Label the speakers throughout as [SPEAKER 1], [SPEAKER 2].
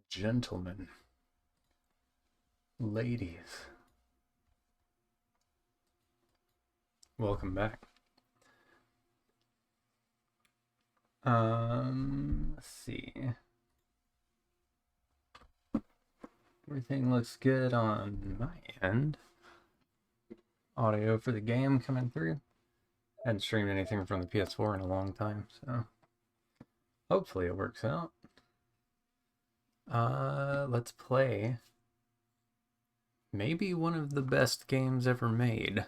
[SPEAKER 1] Gentlemen, ladies, welcome back. Let's see. Everything looks good on my end. Audio for the game coming through. Hadn't streamed anything from the PS4 in a long time, so hopefully it works out. Let's play maybe one of the best games ever made.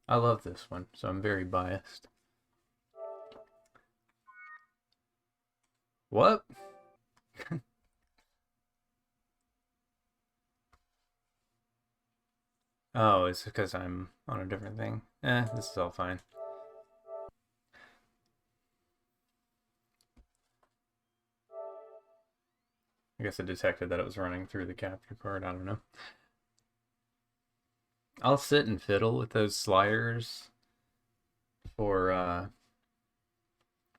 [SPEAKER 1] I love this one, so I'm very biased. What? Oh, it's because I'm on a different thing. This is all fine. I guess it detected that it was running through the capture card. I don't know. I'll sit and fiddle with those sliders for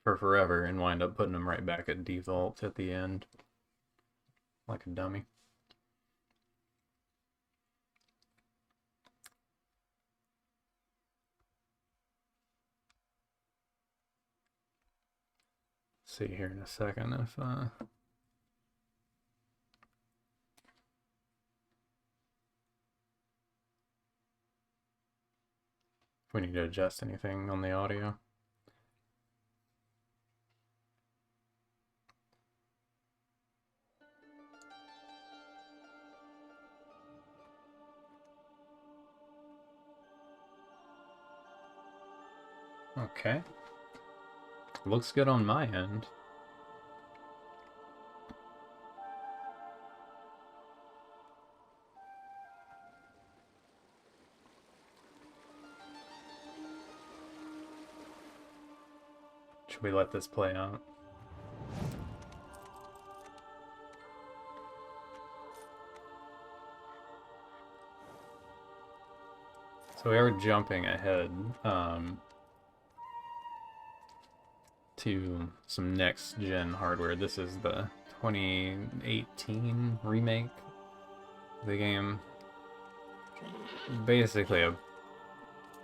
[SPEAKER 1] forever and wind up putting them right back at default at the end. Like a dummy. See here in a second if we need to adjust anything on the audio. Okay. Looks good on my end. Should we let this play out? So we are jumping ahead to some next-gen hardware. This is the 2018 remake of the game. Basically a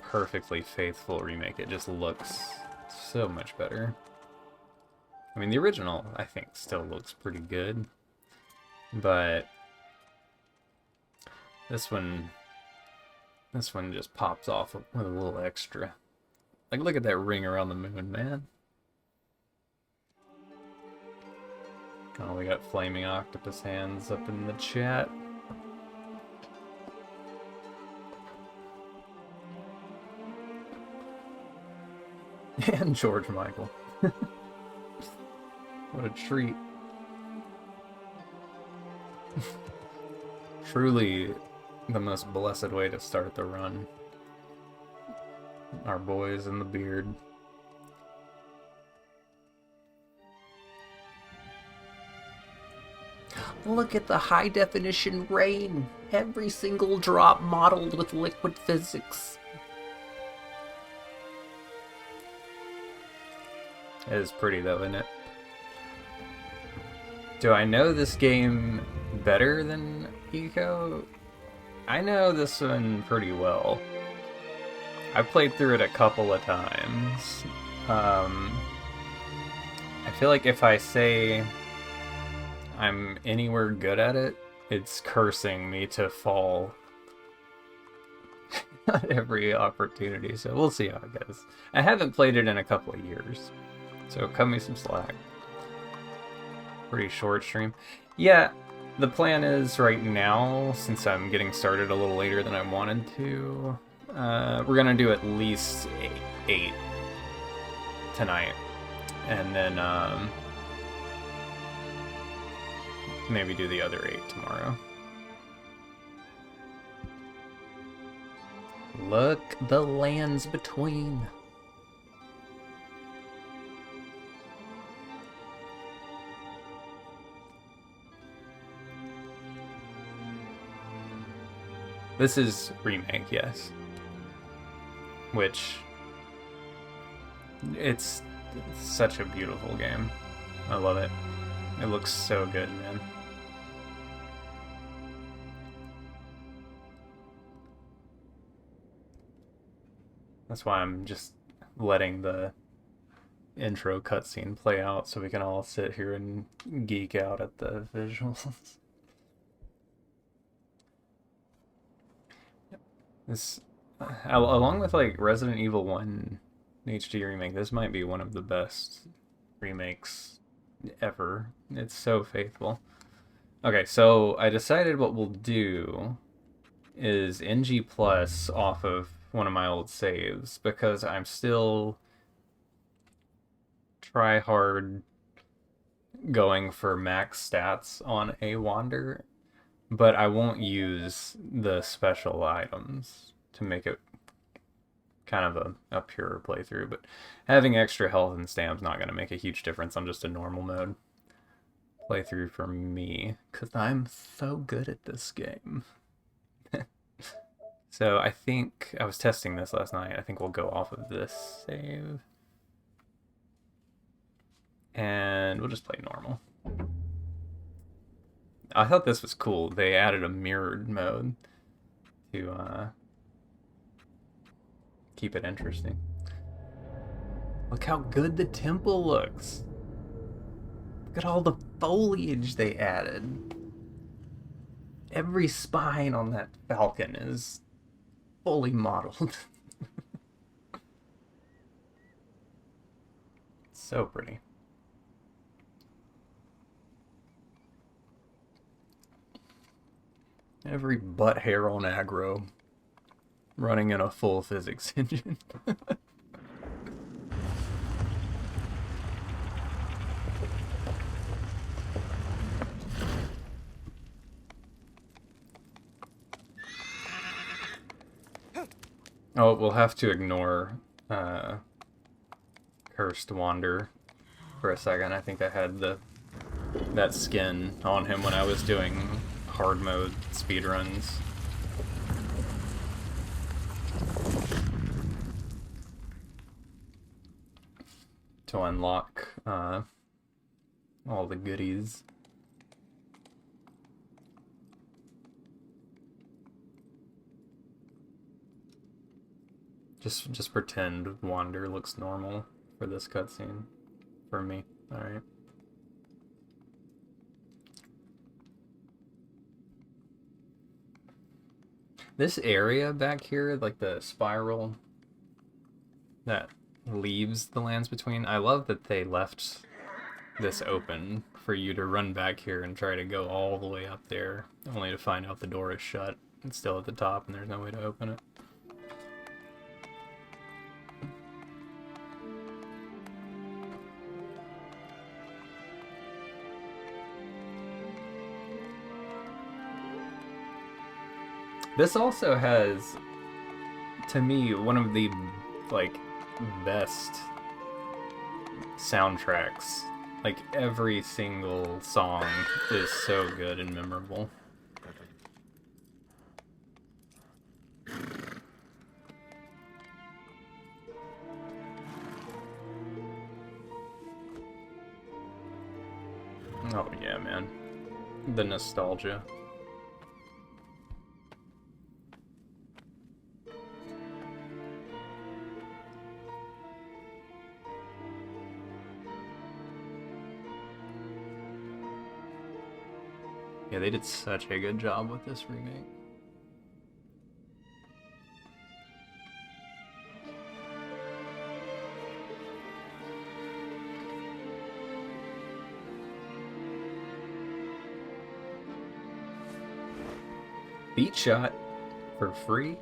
[SPEAKER 1] perfectly faithful remake. It just looks so much better. I mean, the original, I think, still looks pretty good. But this one just pops off with a little extra. Like, look at that ring around the moon, man. Oh, we got flaming octopus hands up in the chat. And George Michael. What a treat. Truly the most blessed way to start the run. Our boys in the beard. Look at the high definition rain. Every single drop modeled with liquid physics. It is pretty though, isn't it? Do I know this game better than ICO? I know this one pretty well. I played through it a couple of times. I feel like if I say I'm anywhere good at it, it's cursing me to fall at every opportunity, so we'll see how it goes. I haven't played it in a couple of years, so cut me some slack. Pretty short stream. Yeah, the plan is right now, since I'm getting started a little later than I wanted to, we're gonna do at least 8 tonight, and then maybe do the other 8 tomorrow. Look, the lands between. This is remake, yes. Which, it's such a beautiful game. I love it. It looks so good, man. That's why I'm just letting the intro cutscene play out so we can all sit here and geek out at the visuals. This, along with like Resident Evil 1 HD remake, this might be one of the best remakes ever. It's so faithful. Okay, so I decided what we'll do is NG plus off of one of my old saves because I'm still try hard going for max stats on a wander, but I won't use the special items to make it kind of a pure playthrough. But having extra health and stam's not going to make a huge difference on just a normal mode playthrough for me, because I'm so good at this game. So I think I was testing this last night. I think we'll go off of this save. And we'll just play normal. I thought this was cool. They added a mirrored mode to keep it interesting. Look how good the temple looks. Look at all the foliage they added. Every spine on that falcon is fully modeled. So pretty. Every butt hair on aggro running in a full physics engine. Oh, we'll have to ignore Cursed Wander for a second. I think I had that skin on him when I was doing hard mode speedruns. To unlock all the goodies. Just pretend Wander looks normal for this cutscene. For me. Alright. This area back here, like the spiral that leaves the lands between, I love that they left this open for you to run back here and try to go all the way up there, only to find out the door is shut. It's still at the top and there's no way to open it. This also has, to me, one of the, like, best soundtracks. Like, every single song is so good and memorable. Oh yeah, man. The nostalgia. Yeah, they did such a good job with this remake. Beat shot for free?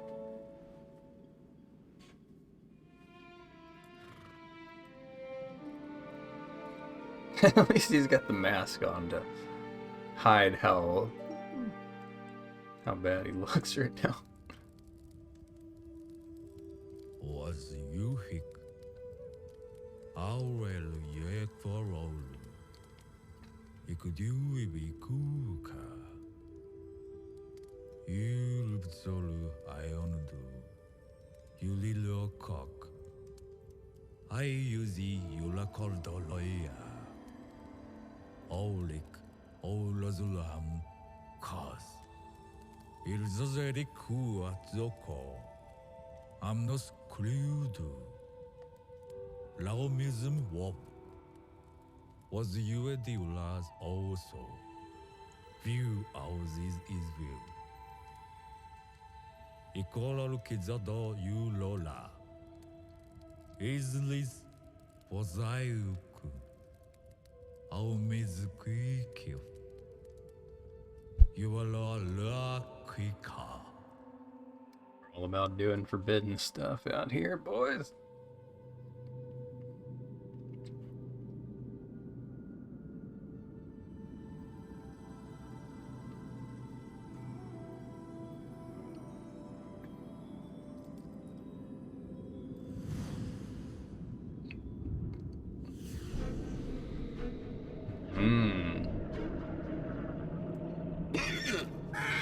[SPEAKER 1] At least he's got the mask on to hide how bad he looks right now.
[SPEAKER 2] Was you hick? Aurel yek for all. Could you be kuka? You solu iondu. You little cock. I use the Yula called Doloya. Olik. Olazulam cause. Ilzozeri ku at zoko. I'm not screwed. Lagomism Wop was you at the last also. View houses is view. Equal kizado you lola. Islis was I quick. You are la quicker.
[SPEAKER 1] All about doing forbidden stuff out here, boys.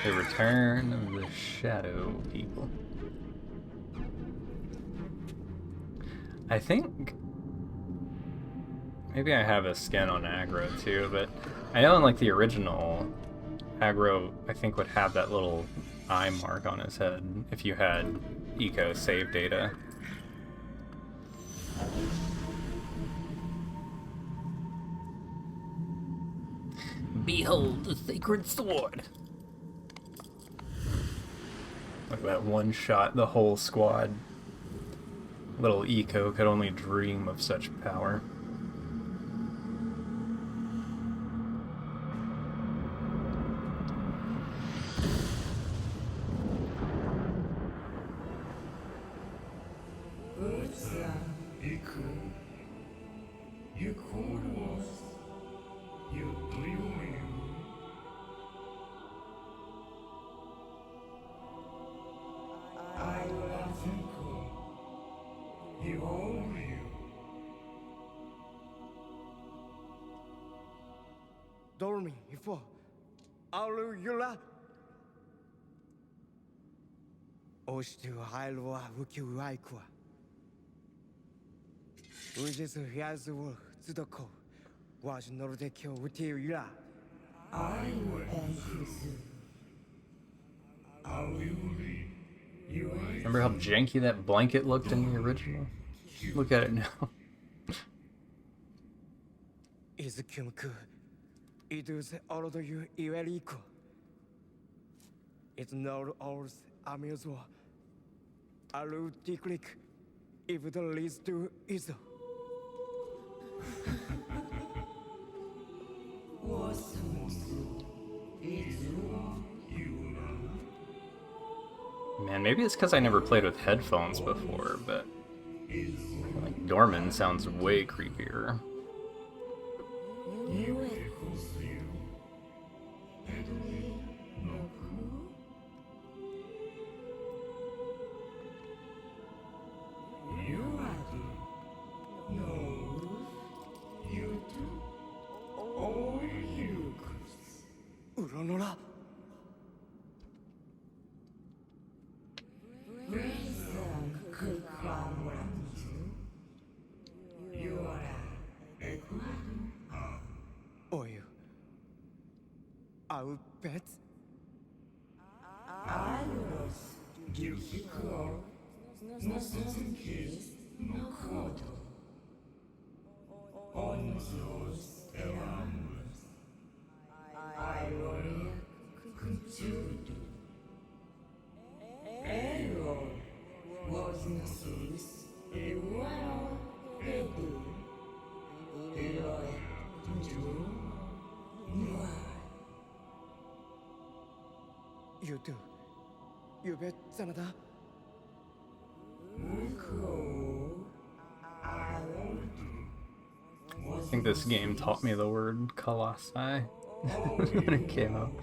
[SPEAKER 1] The return of the shadow people. I think maybe I have a skin on aggro too, but I know in like the original, aggro I think would have that little eye mark on his head if you had ICO save data. Behold the sacred sword! Look at that one shot, the whole squad. Little ICO could only dream of such power.
[SPEAKER 3] Dorming before Alula Ostu Hailua Wuki Waikua Ujes Yazu Zudoko was Nordekyo Utira.
[SPEAKER 4] I will end you soon.
[SPEAKER 1] Remember how janky that blanket looked in the original? Look at it now.
[SPEAKER 3] Is Kumku Idus all of you Iveriko. It's not all amusement. Alu Tiklik if the least to is.
[SPEAKER 1] Man, maybe it's because I never played with headphones before, but like Dorman sounds way creepier.
[SPEAKER 3] Uronora. Oil. I'll bet. You do. You bet, Sanada.
[SPEAKER 1] I think this game taught me the word Colossi when it came out.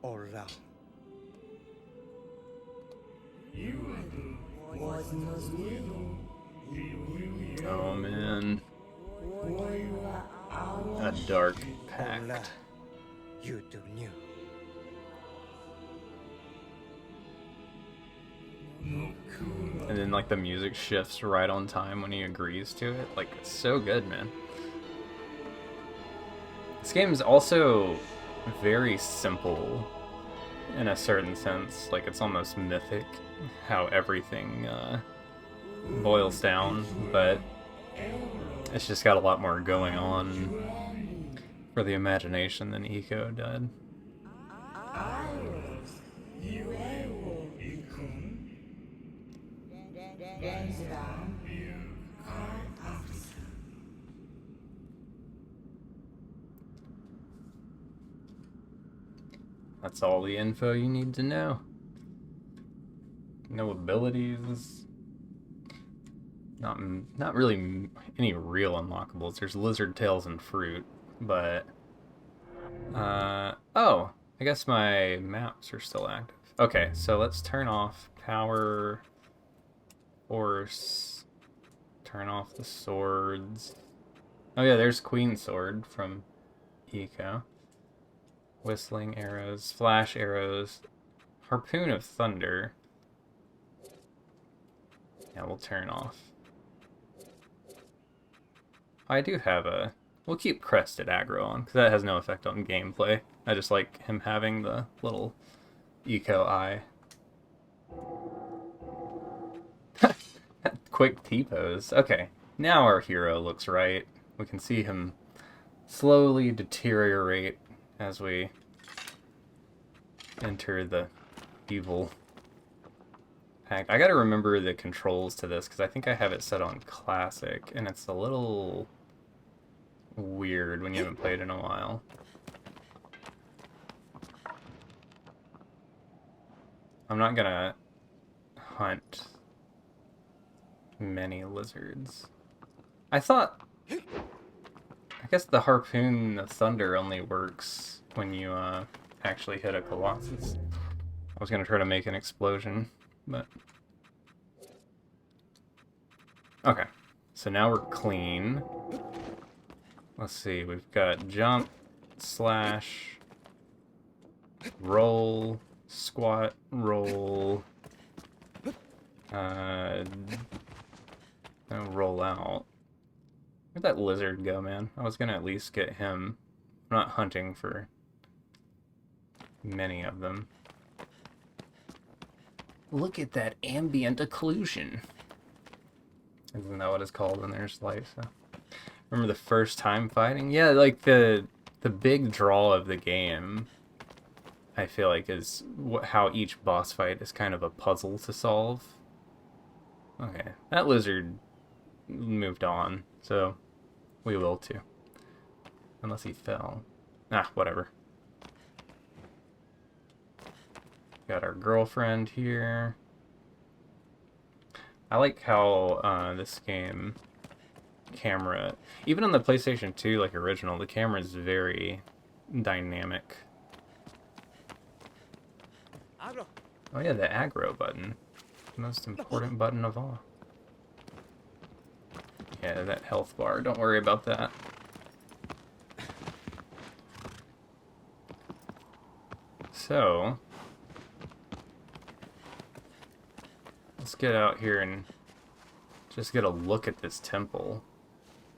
[SPEAKER 3] Hola.
[SPEAKER 1] Oh man. A dark pact.
[SPEAKER 3] You do new.
[SPEAKER 1] And then like the music shifts right on time when he agrees to it. Like, it's so good, man. This game is also very simple in a certain sense. Like, it's almost mythic how everything boils down, but it's just got a lot more going on for the imagination than ICO did. That's all the info you need to know. No abilities. Not really any real unlockables. There's lizard tails and fruit, but oh, I guess my maps are still active. Okay, so let's turn off power, force, turn off the swords. Oh yeah, there's Queen Sword from Eco. Whistling arrows, flash arrows, harpoon of thunder. Yeah, we'll turn off. I do have a... We'll keep crested aggro on, because that has no effect on gameplay. I just like him having the little eco eye. Quick T-pose. Okay, now our hero looks right. We can see him slowly deteriorate as we enter the evil pack. I gotta remember the controls to this, because I think I have it set on classic, and it's a little weird when you haven't played in a while. I'm not gonna hunt many lizards. I guess the harpoon of thunder only works when you actually hit a Colossus. I was gonna try to make an explosion, but... Okay, so now we're clean. Let's see, we've got jump, slash, roll, squat, roll, roll out. Where'd that lizard go, man? I was gonna at least get him. I'm not hunting for many of them. Look at that ambient occlusion. Isn't that what it's called when there's light? So. Remember the first time fighting? Yeah, like the big draw of the game, I feel like, is how each boss fight is kind of a puzzle to solve. Okay, that lizard moved on, so we will too. Unless he fell. Ah, whatever. Got our girlfriend here. I like how this game camera, even on the PlayStation 2, like original, the camera is very dynamic. Oh yeah, the aggro button. The most important button of all. Yeah, that health bar, don't worry about that. So, let's get out here and just get a look at this temple.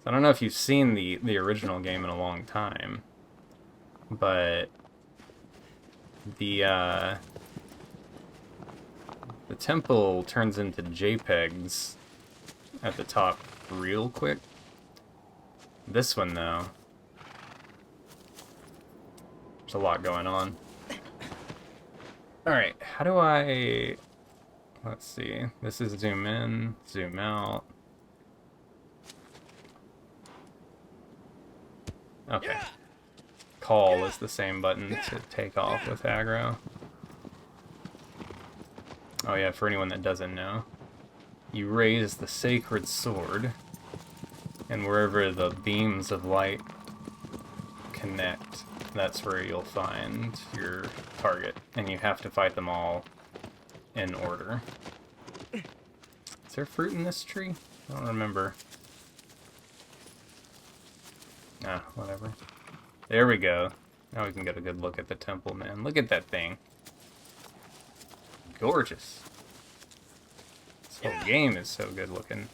[SPEAKER 1] I don't know if you've seen the original game in a long time, but the temple turns into JPEGs at the top real quick. This one, though, there's a lot going on. Alright, how do I... Let's see. This is zoom in, zoom out. Okay. Call is the same button to take off with aggro. Oh yeah, for anyone that doesn't know. You raise the sacred sword, and wherever the beams of light connect, that's where you'll find your target. And you have to fight them all in order. Is there fruit in this tree? I don't remember. Ah, whatever. There we go. Now we can get a good look at the temple, man. Look at that thing. Gorgeous. The whole game is so good looking.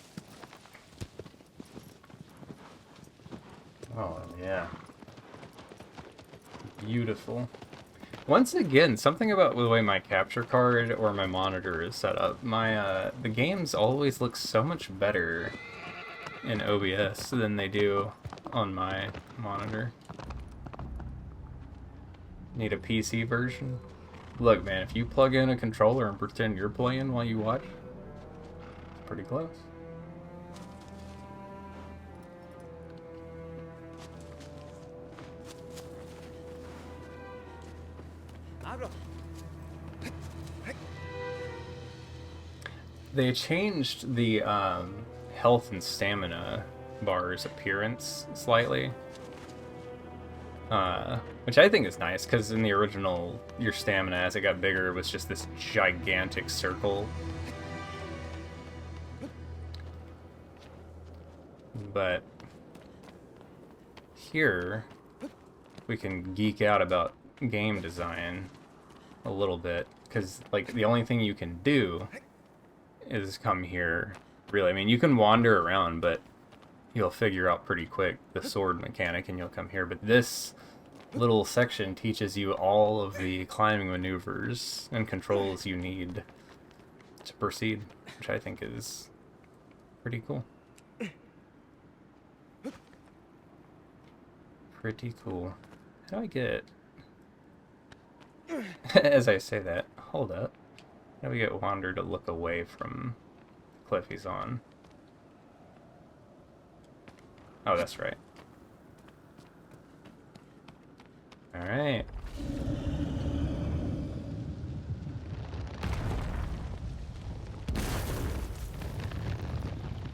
[SPEAKER 1] Oh, yeah. Beautiful. Once again, something about the way my capture card or my monitor is set up. The games always look so much better in OBS than they do on my monitor. Need a PC version? Look, man, if you plug in a controller and pretend you're playing while you watch, it's pretty close. They changed the health and stamina bar's appearance slightly. Which I think is nice, because in the original, your stamina, as it got bigger, was just this gigantic circle. But here, we can geek out about game design a little bit, because like the only thing you can do is come here. Really, I mean, you can wander around, but you'll figure out pretty quick the sword mechanic, and you'll come here. But this little section teaches you all of the climbing maneuvers and controls you need to proceed, which I think is pretty cool. Pretty cool. How do I get... As I say that, hold up. How do we get Wander to look away from the cliff he's on? Oh, that's right. Alright.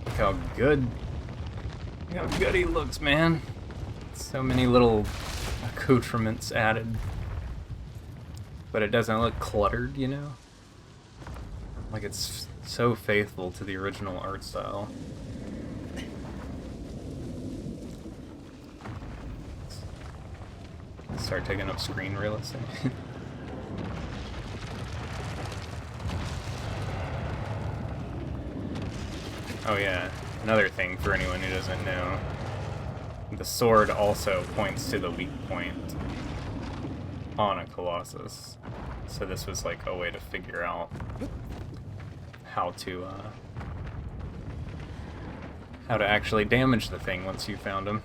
[SPEAKER 1] Look how good. Look how good he looks, man. So many little accoutrements added. But it doesn't look cluttered, you know? Like, it's so faithful to the original art style. Start taking up screen real estate. Oh yeah, another thing for anyone who doesn't know. The sword also points to the weak point on a Colossus. So this was like a way to figure out how to actually damage the thing once you found him.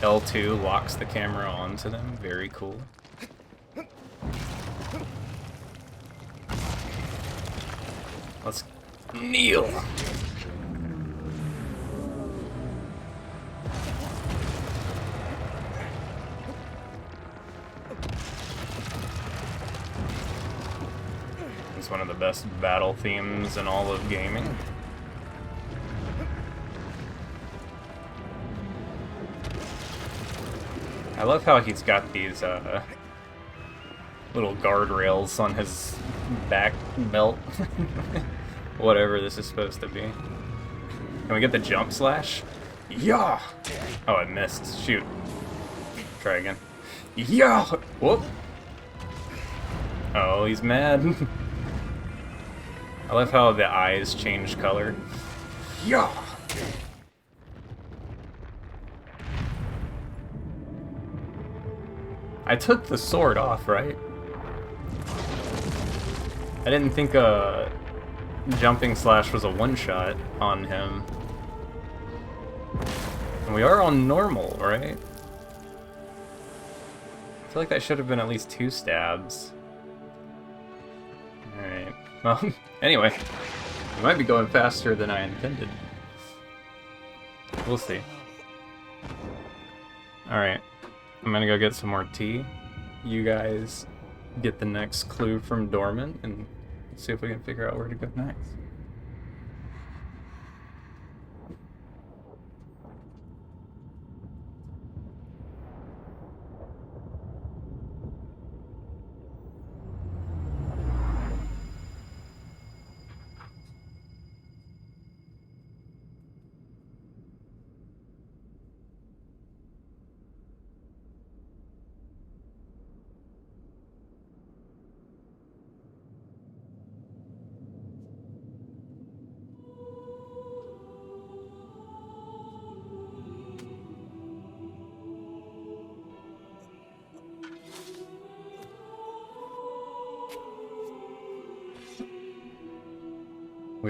[SPEAKER 1] L2 locks the camera onto them. Very cool. Let's kneel. It's one of the best battle themes in all of gaming. I love how he's got these little guardrails on his back belt. Whatever this is supposed to be. Can we get the jump slash? Yeah! Oh, I missed. Shoot. Try again. Yeah! Whoop! Oh, he's mad. I love how the eyes change color. Yeah! I took the sword off, right? I didn't think a jumping slash was a one-shot on him. And we are on normal, right? I feel like that should have been at least 2 stabs. Alright. Well, anyway. We might be going faster than I intended. We'll see. Alright. I'm gonna go get some more tea. You guys get the next clue from Dorman and see if we can figure out where to go next.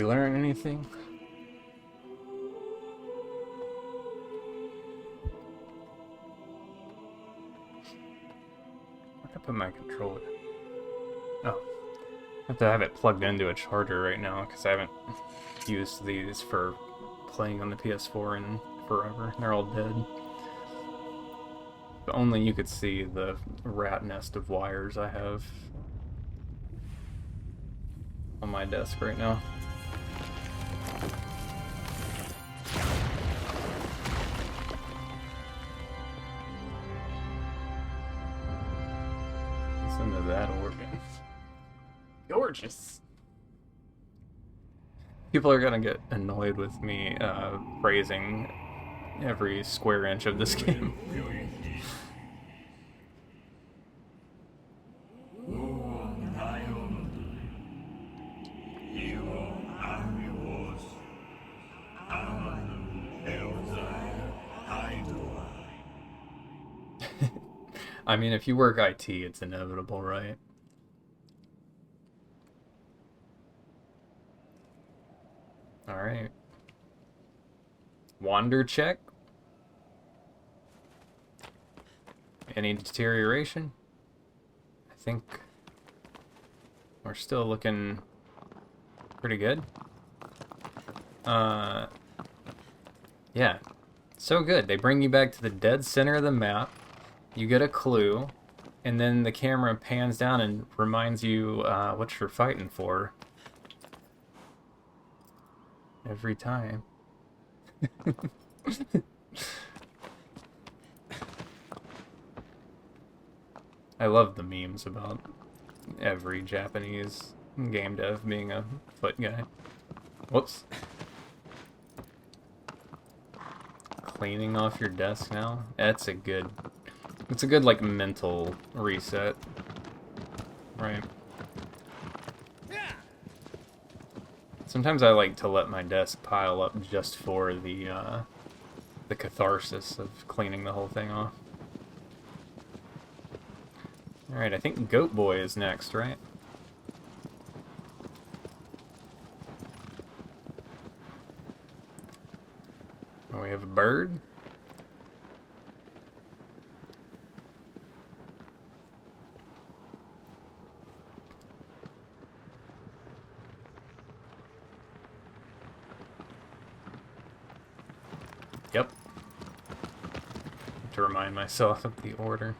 [SPEAKER 1] we learn anything? Where'd I put my controller? Oh. I have to have it plugged into a charger right now because I haven't used these for playing on the PS4 in forever. They're all dead. But only you could see the rat nest of wires I have on my desk right now. Listen to that organ. Gorgeous. People are gonna get annoyed with me praising every square inch of this game. I mean, if you work IT, it's inevitable, right? Alright. Wander check. Any deterioration? I think we're still looking pretty good. Yeah. So good. They bring you back to the dead center of the map. You get a clue, and then the camera pans down and reminds you what you're fighting for. Every time. I love the memes about every Japanese game dev being a foot guy. Whoops. Cleaning off your desk now? That's a good... It's a good, like, mental reset. Right. Sometimes I like to let my desk pile up just for the catharsis of cleaning the whole thing off. Alright, I think Goat Boy is next, right? Oh, we have a bird. Yep. To remind myself of the order.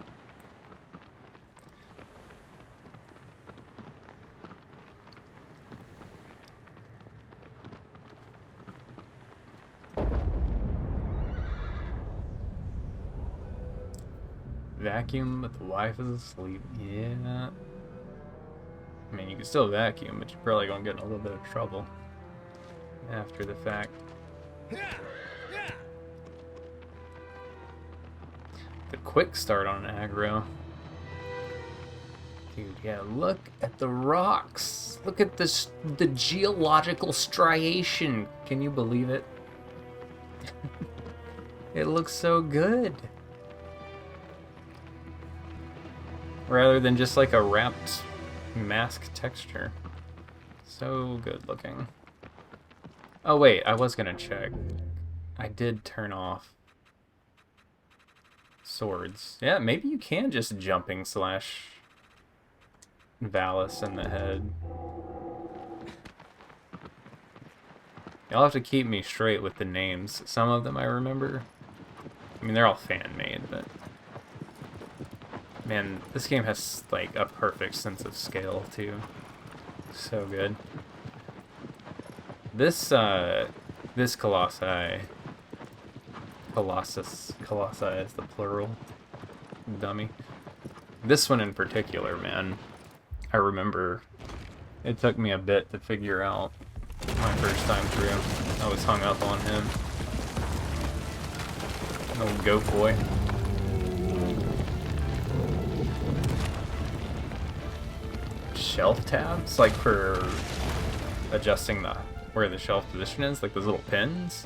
[SPEAKER 1] Vacuum, but the wife is asleep. Yeah. I mean, you can still vacuum, but you're probably gonna get in a little bit of trouble after the fact. The quick start on an aggro. Dude, yeah, look at the rocks. Look at this, the geological striation. Can you believe it? It looks so good. Rather than just like a wrapped mask texture. So good looking. Oh wait, I was gonna check. I did turn off swords. Yeah, maybe you can just jumping slash Valis in the head. Y'all have to keep me straight with the names. Some of them I remember. I mean, they're all fan-made, but... Man, this game has, like, a perfect sense of scale, too. So good. This Colossus... Colossi is the plural. Dummy. This one in particular, man. I remember it took me a bit to figure out my first time through. I was hung up on him. Old goat boy. Shelf tabs, like for adjusting the where the shelf position is, like those little pins.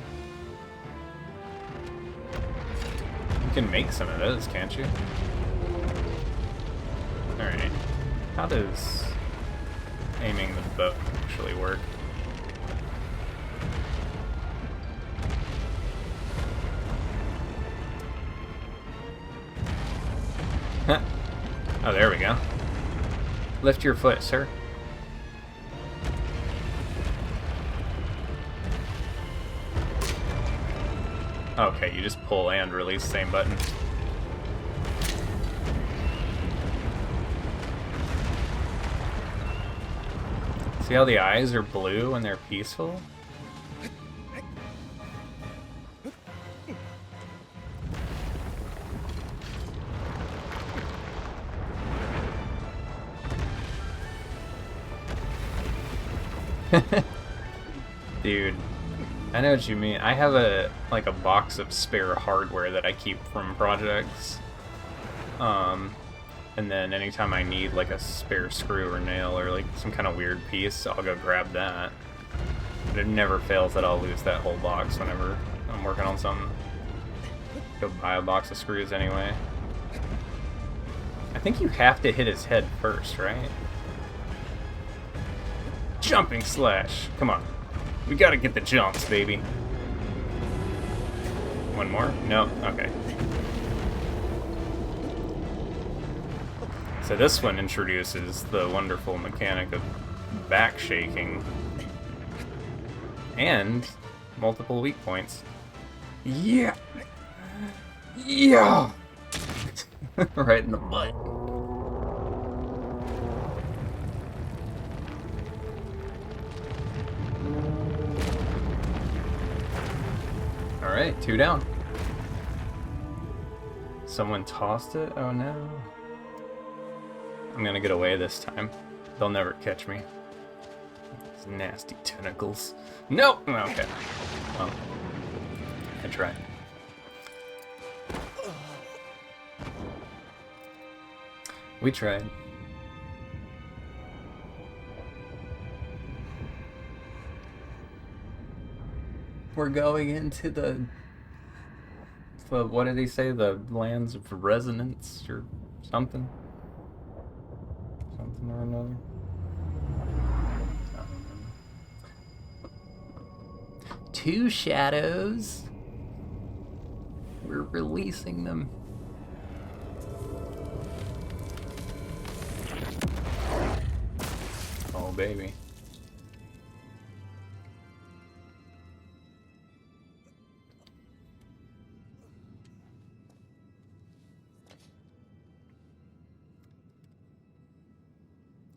[SPEAKER 1] You can make some of those, can't you? Alright. How does aiming the bow actually work? Oh, there we go. Lift your foot, sir. Okay, you just pull and release, same button. See how the eyes are blue when they're peaceful? Dude, I know what you mean. I have a box of spare hardware that I keep from projects. And then anytime I need like a spare screw or nail or like some kind of weird piece, I'll go grab that. But it never fails that I'll lose that whole box whenever I'm working on something. Go buy a box of screws anyway. I think you have to hit his head first, right? Jumping slash. Come on. We gotta get the jumps, baby. One more? No? Okay. So this one introduces the wonderful mechanic of back shaking. And multiple weak points. Yeah! Yeah! Right in the butt. Alright, 2 down. Someone tossed it? Oh no. I'm gonna get away this time. They'll never catch me. These nasty tentacles. No! Okay. Well, I tried. We tried. We're going into the what did he say? The lands of resonance or something? Something or another. Two shadows. We're releasing them. Oh, baby.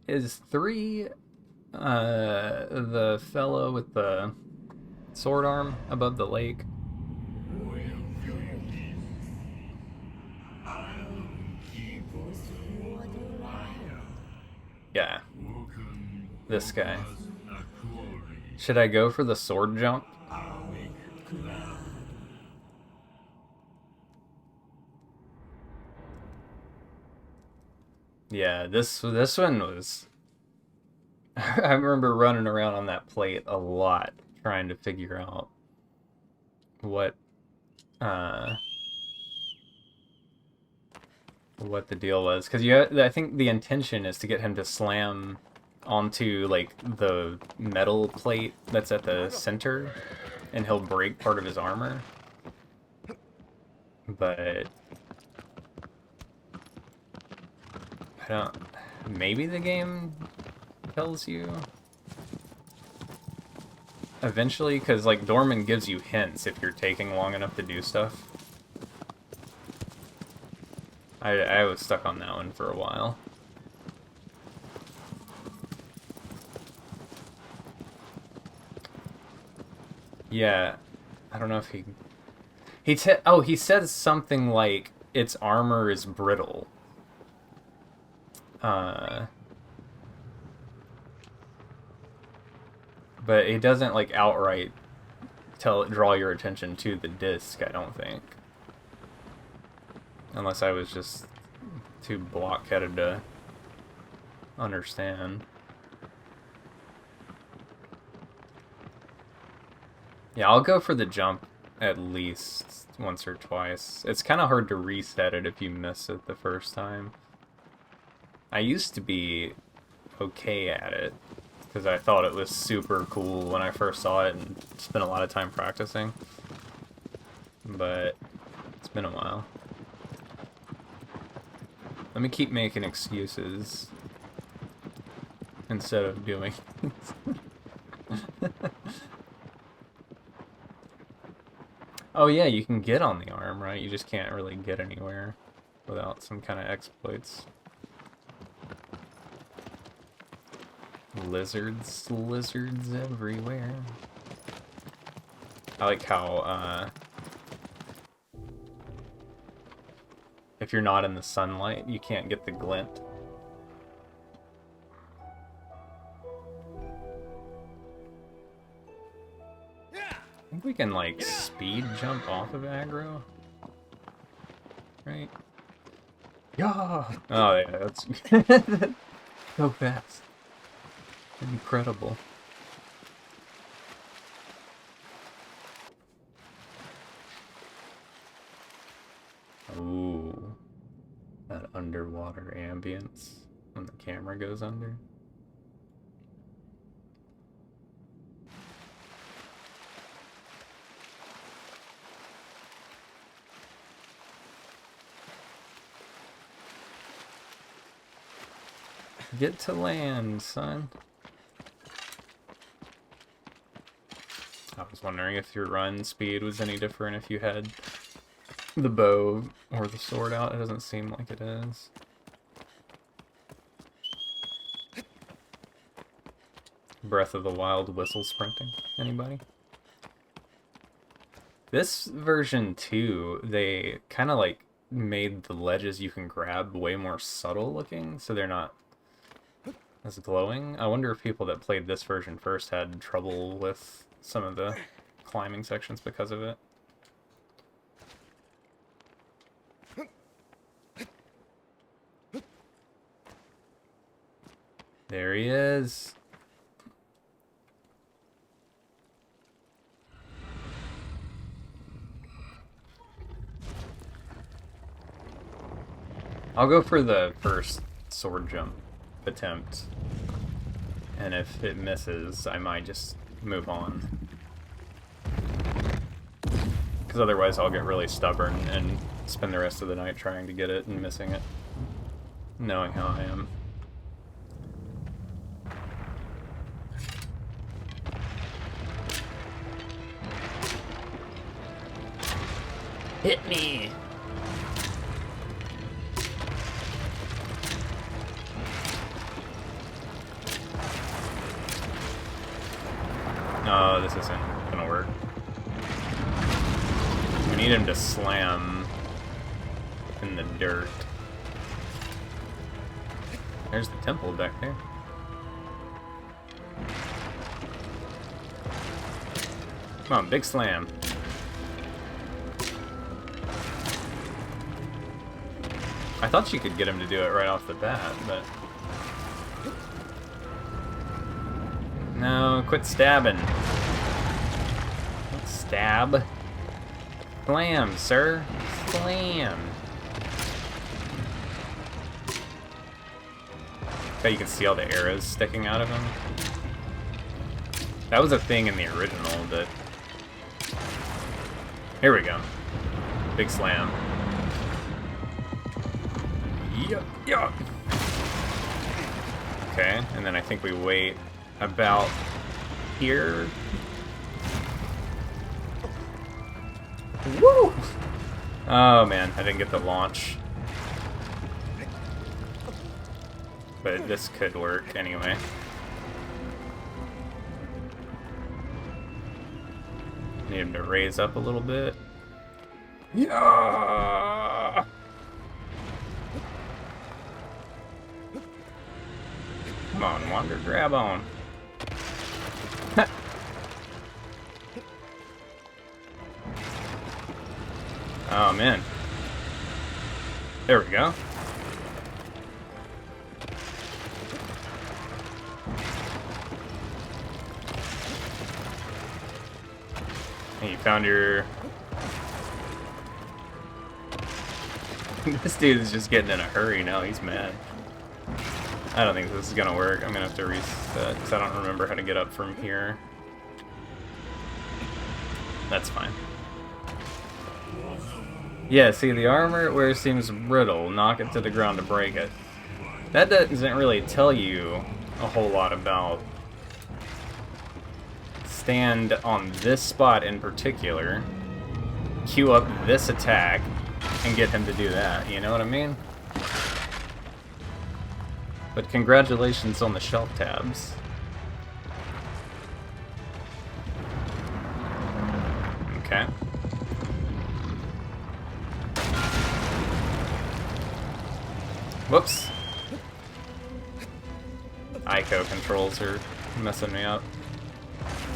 [SPEAKER 1] Is 3 the fellow with the sword arm above the lake? Yeah. This guy. Should I go for the sword jump? Yeah, this one was... I remember running around on that plate a lot, trying to figure out what the deal was. Because I think the intention is to get him to slam onto, like, the metal plate that's at the center, and he'll break part of his armor. But... I don't... Maybe the game tells you eventually, because like Dorman gives you hints if you're taking long enough to do stuff. I was stuck on that one for a while. Yeah, I don't know if he says something like its armor is brittle. But it doesn't like outright draw your attention to the disc, I don't think. Unless I was just too blockheaded to understand. Yeah, I'll go for the jump at least once or twice. It's kind of hard to reset it if you miss it the first time. I used to be okay at it, because I thought it was super cool when I first saw it and spent a lot of time practicing. But it's been a while. Let me keep making excuses instead of doing Oh yeah, you can get on the arm, right? You just can't really get anywhere without some kind of exploits. Lizards everywhere. I like how, if you're not in the sunlight, you can't get the glint. I think we can, like, speed jump off of aggro. Right? Yeah! Oh, yeah, that's so fast. Incredible. Ooh. That underwater ambience when the camera goes under. Get to land, son. I was wondering if your run speed was any different if you had the bow or the sword out. It doesn't seem like it is. Breath of the Wild whistle sprinting. Anybody? This version too, they kind of like made the ledges you can grab way more subtle looking, so they're not as glowing. I wonder if people that played this version first had trouble with some of the climbing sections because of it. There he is. I'll go for the first sword jump attempt, and if it misses, I might just move on. Because otherwise I'll get really stubborn and spend the rest of the night trying to get it and missing it, knowing how I am. Hit me! No, this isn't gonna work. We need him to slam in the dirt. There's the temple back there. Come on, big slam. I thought you could get him to do it right off the bat, but... No, quit stabbing. Don't stab. Slam, sir. Slam. Bet you can see all the arrows sticking out of him. That was a thing in the original, but... Here we go. Big slam. Yup, yup. Okay, and then I think we wait about here. Woo! Oh man, I didn't get the launch. But this could work anyway. Need him to raise up a little bit. Yeah! Come on, Wander, grab on. Oh man. There we go. Hey, you found your... This dude is just getting in a hurry now, he's mad. I don't think this is gonna work. I'm gonna have to reset, because I don't remember how to get up from here. That's fine. Yeah, see, the armor it wears seems brittle. Knock it to the ground to break it. That doesn't really tell you a whole lot about... Stand on this spot in particular, queue up this attack, and get him to do that, you know what I mean? But congratulations on the shelf tabs. Okay. Whoops. ICO controls are messing me up.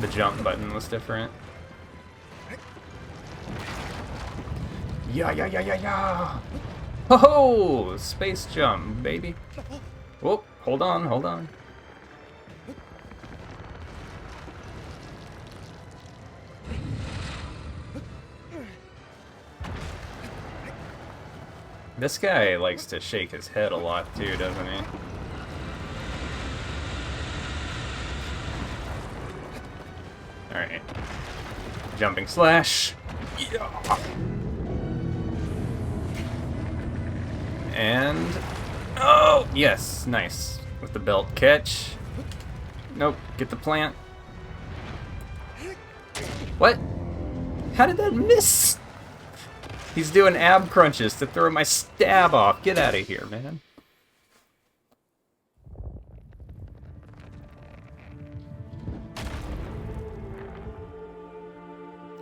[SPEAKER 1] The jump button was different. Yeah! Ho-ho! Space jump, baby. Whoop, hold on, hold on. This guy likes to shake his head a lot too, doesn't he? Alright. Jumping slash. Yeah. And... oh! Yes, nice. With the belt catch. Nope, get the plant. What? How did that miss? He's doing ab crunches to throw my stab off. Get out of here, man.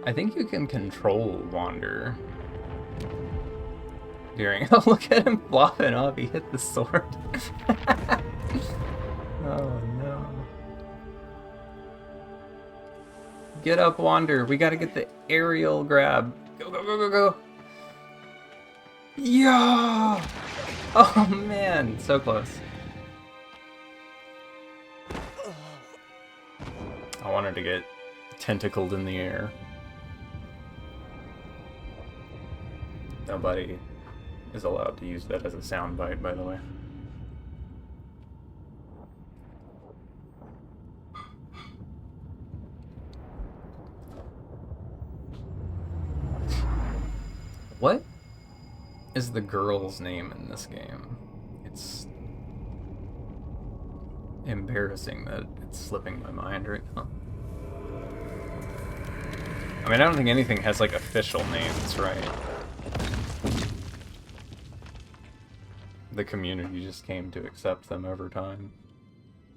[SPEAKER 1] I think you can control Wander. During... oh, look at him flopping off. He hit the sword. Oh, no. Get up, Wander. We gotta get the aerial grab. Go, go, go, go, go. Yeah! Oh, man. So close. I wanted to get tentacled in the air. Nobody is allowed to use that as a soundbite, by the way. What is the girl's name in this game? It's embarrassing that it's slipping my mind right now. I mean, I don't think anything has, like, official names, right? The community just came to accept them over time.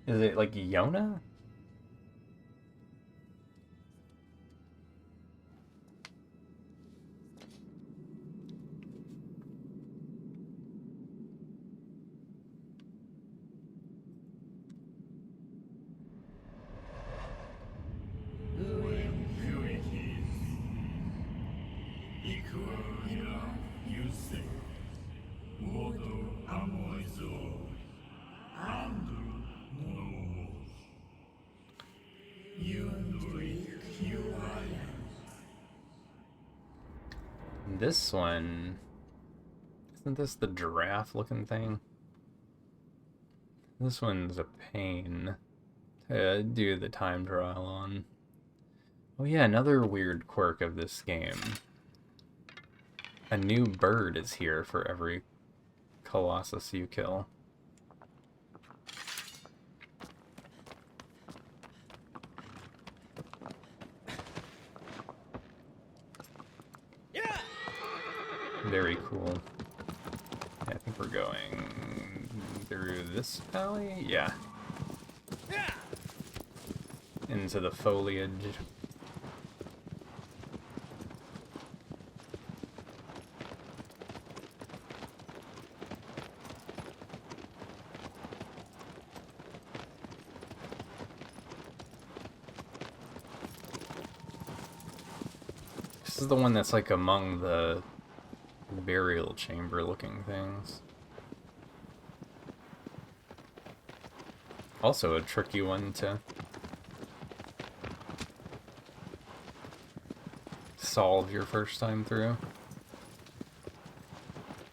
[SPEAKER 1] Is it, like, Yona? This one... isn't this the giraffe-looking thing? This one's a pain to do the time trial on. Oh yeah, another weird quirk of this game. A new bird is here for every Colossus you kill. Very cool. Yeah, I think we're going through this valley? Yeah. Into the foliage. This is the one that's like among the burial chamber looking things. Also a tricky one to solve your first time through.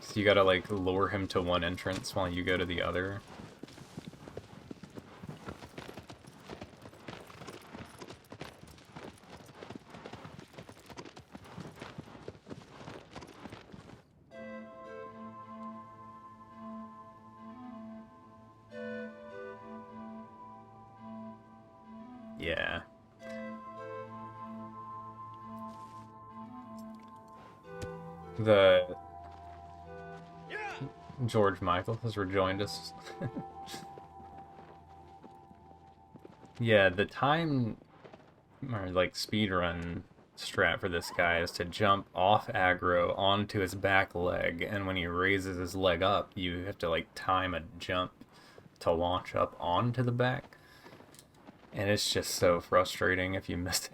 [SPEAKER 1] So you gotta like lure him to one entrance while you go to the other. Yeah. The George Michael has rejoined us. Yeah, the time or like speedrun strat for this guy is to jump off aggro onto his back leg, and when he raises his leg up, you have to like time a jump to launch up onto the back. And it's just so frustrating if you miss it.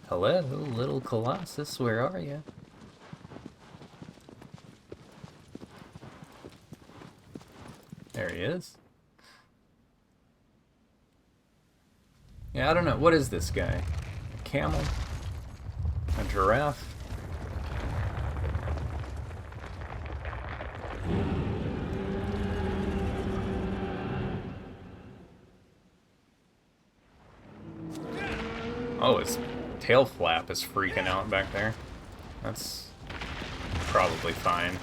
[SPEAKER 1] Hello, little Colossus, where are you? There he is. Yeah, I don't know. What is this guy? A camel? A giraffe? Oh, his tail flap is freaking out back there. That's probably fine.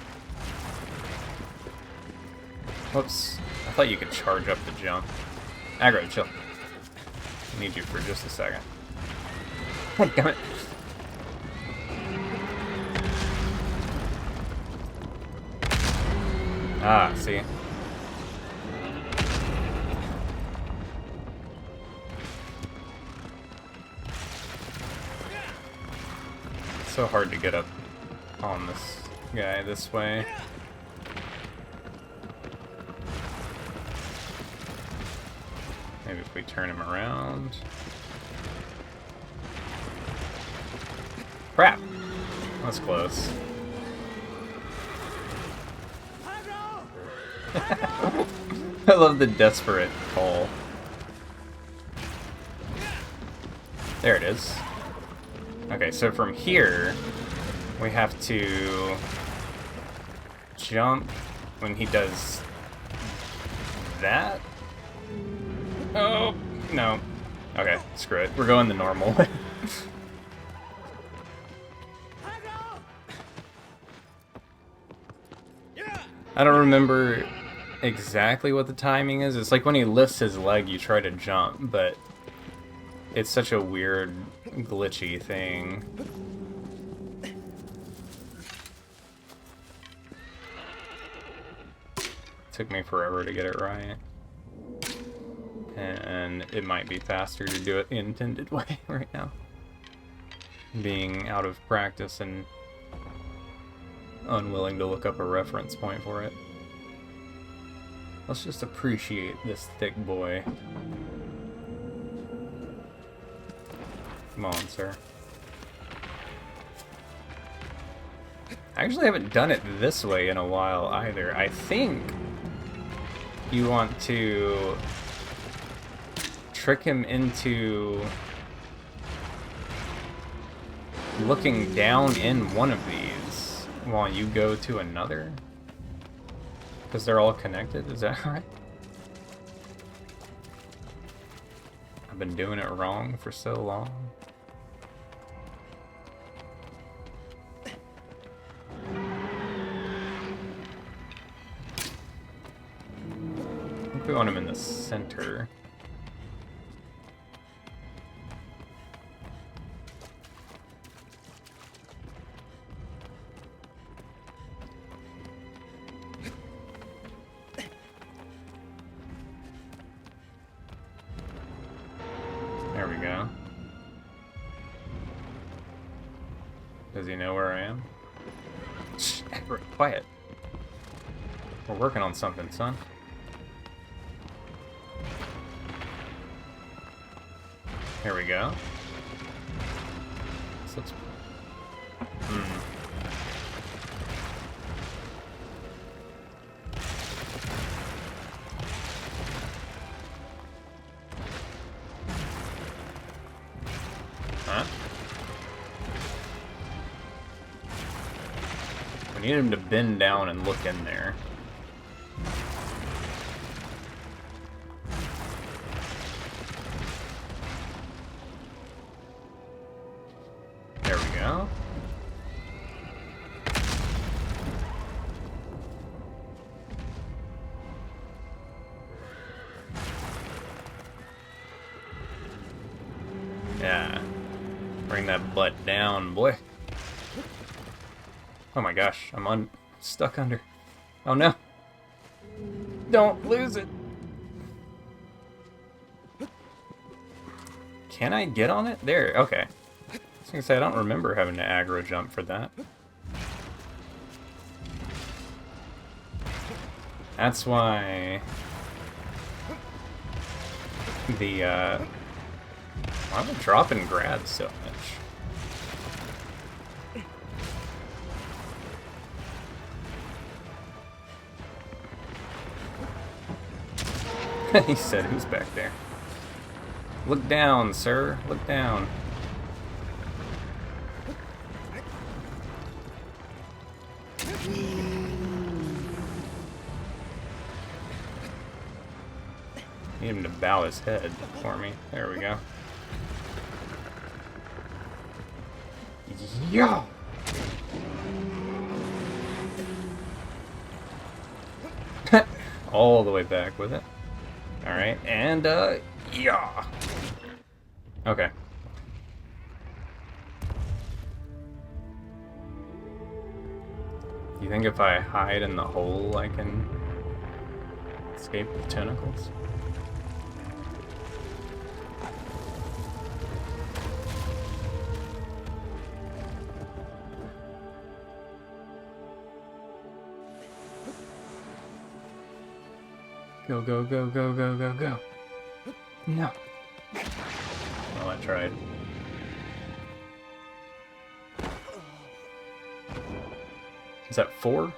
[SPEAKER 1] Whoops. I thought you could charge up the jump. Aggro, chill. I need you for just a second. Damn it. Ah, see? It's so hard to get up on this guy this way. Maybe if we turn him around. Crap! That's close. I love the desperate call. There it is. Okay, so from here, we have to jump when he does that. Oh, no. Okay, screw it. We're going the normal way. I don't remember exactly what the timing is. It's like when he lifts his leg, you try to jump, but it's such a weird, glitchy thing. Took me forever to get it right. And it might be faster to do it the intended way right now. Being out of practice and unwilling to look up a reference point for it. Let's just appreciate this thick boy. Come on, sir. I actually haven't done it this way in a while either. I think you want to trick him into looking down in one of these while you go to another. Because they're all connected, is that right? I've been doing it wrong for so long. I think we want him in the center. There we go. Does he know where I am? Shh, Edward, quiet. We're working on something, son. Here we go. So let's... Huh? We need him to bend down and look in there. There we go. that butt down, boy. Oh my gosh, I'm stuck under. Oh no. Don't lose it. Can I get on it? There, okay. I was gonna say, I don't remember having to aggro jump for that. That's why the, why am I dropping grabs so much? He said, who's back there? Look down, sir. Look down. Need him to bow his head for me. There we go. Yeah. All the way back with it. Alright, and, yeah. Okay. You think if I hide in the hole, I can escape the tentacles? Go, go, go, go, go, go, go. No. Well, I tried. Is that 4?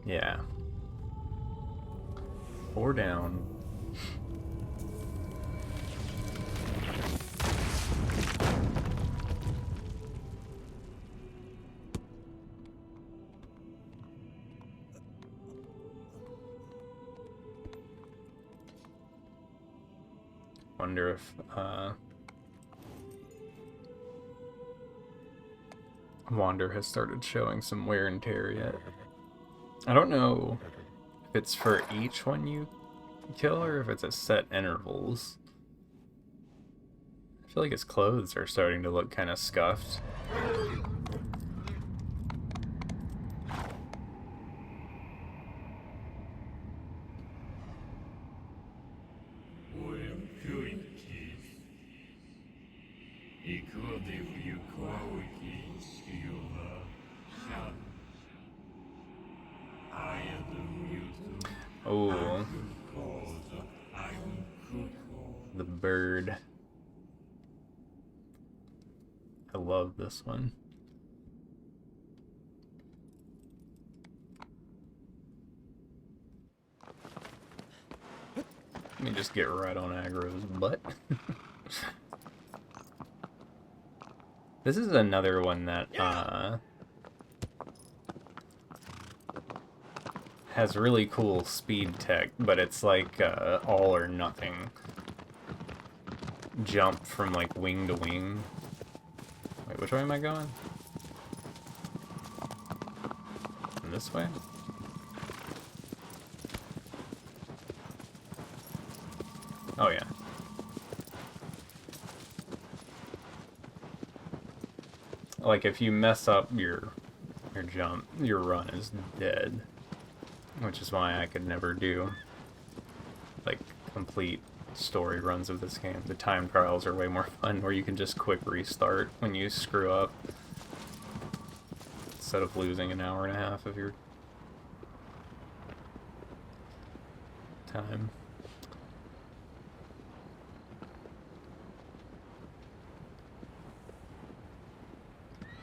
[SPEAKER 1] Yeah. 4 down. Wonder if, Wander has started showing some wear and tear yet. I don't know if it's for each one you kill or if it's at set intervals. I feel like his clothes are starting to look kind of scuffed. Oh, the bird. I love this one. Let me just get right on Aggro's butt. This is another one that has really cool speed tech, but it's like all or nothing. Jump from like wing to wing. Wait, which way am I going? This way? Oh yeah. Like if you mess up your jump, your run is dead. Which is why I could never do like complete story runs of this game. The time trials are way more fun where you can just quick restart when you screw up instead of losing an hour and a half of your time.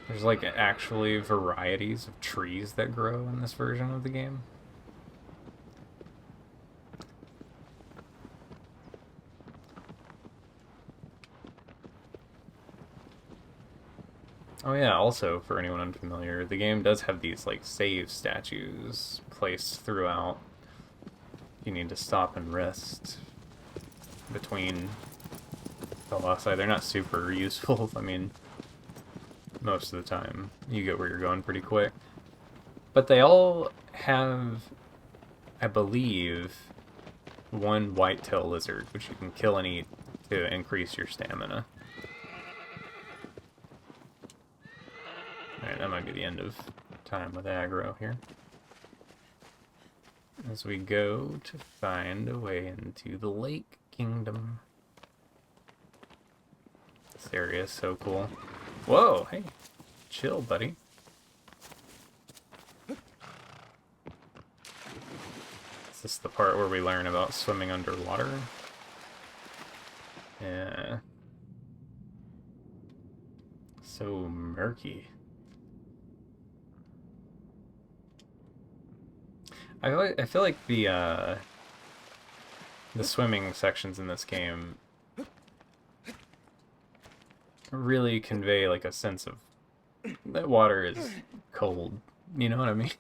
[SPEAKER 1] There's like actually varieties of trees that grow in this version of the game. Oh yeah, also, for anyone unfamiliar, the game does have these, like, save statues placed throughout. you need to stop and rest between Colossi. They're not super useful. I mean, most of the time you get where you're going pretty quick. But they all have, I believe, one whitetail lizard, which you can kill and eat to increase your stamina. Alright, that might be the end of time with aggro here. As we go to find a way into the Lake Kingdom. This area is so cool. Whoa, hey, chill, buddy. Is this the part where we learn about swimming underwater? Yeah. So murky. I feel like the swimming sections in this game really convey like a sense of that water is cold. You know what I mean?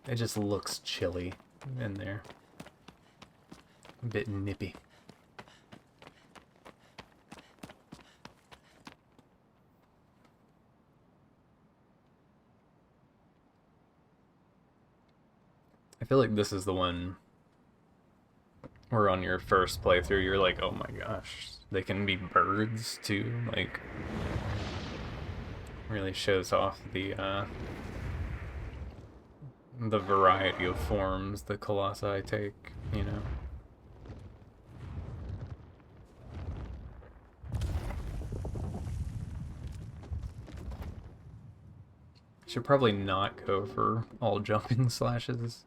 [SPEAKER 1] It just looks chilly in there. A bit nippy. I feel like this is the one where on your first playthrough you're like, oh my gosh, they can be birds too. Like, really shows off the variety of forms the Colossi take, you know. Should probably not go for all jumping slashes.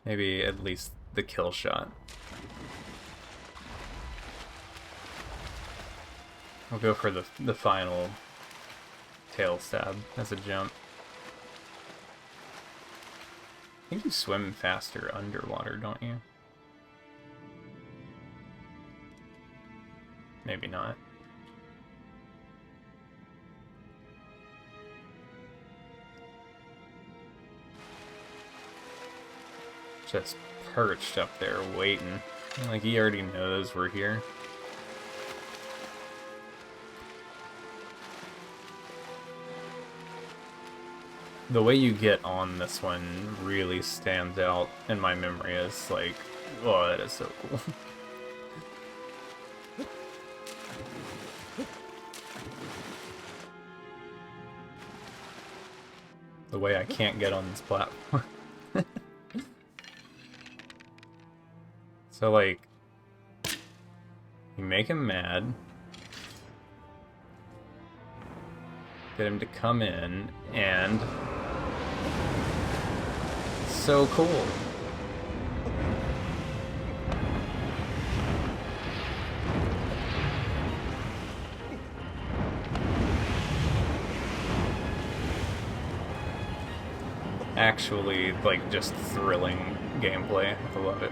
[SPEAKER 1] Maybe at least the kill shot. I'll go for the final tail stab as a jump. I think you swim faster underwater, don't you? Maybe not. Just perched up there waiting. Like he already knows we're here. The way you get on this one really stands out in my memory as like, oh, that is so cool. The way I can't get on this platform. So, like, you make him mad, get him to come in, and so cool. Actually, like, just thrilling gameplay. I love it.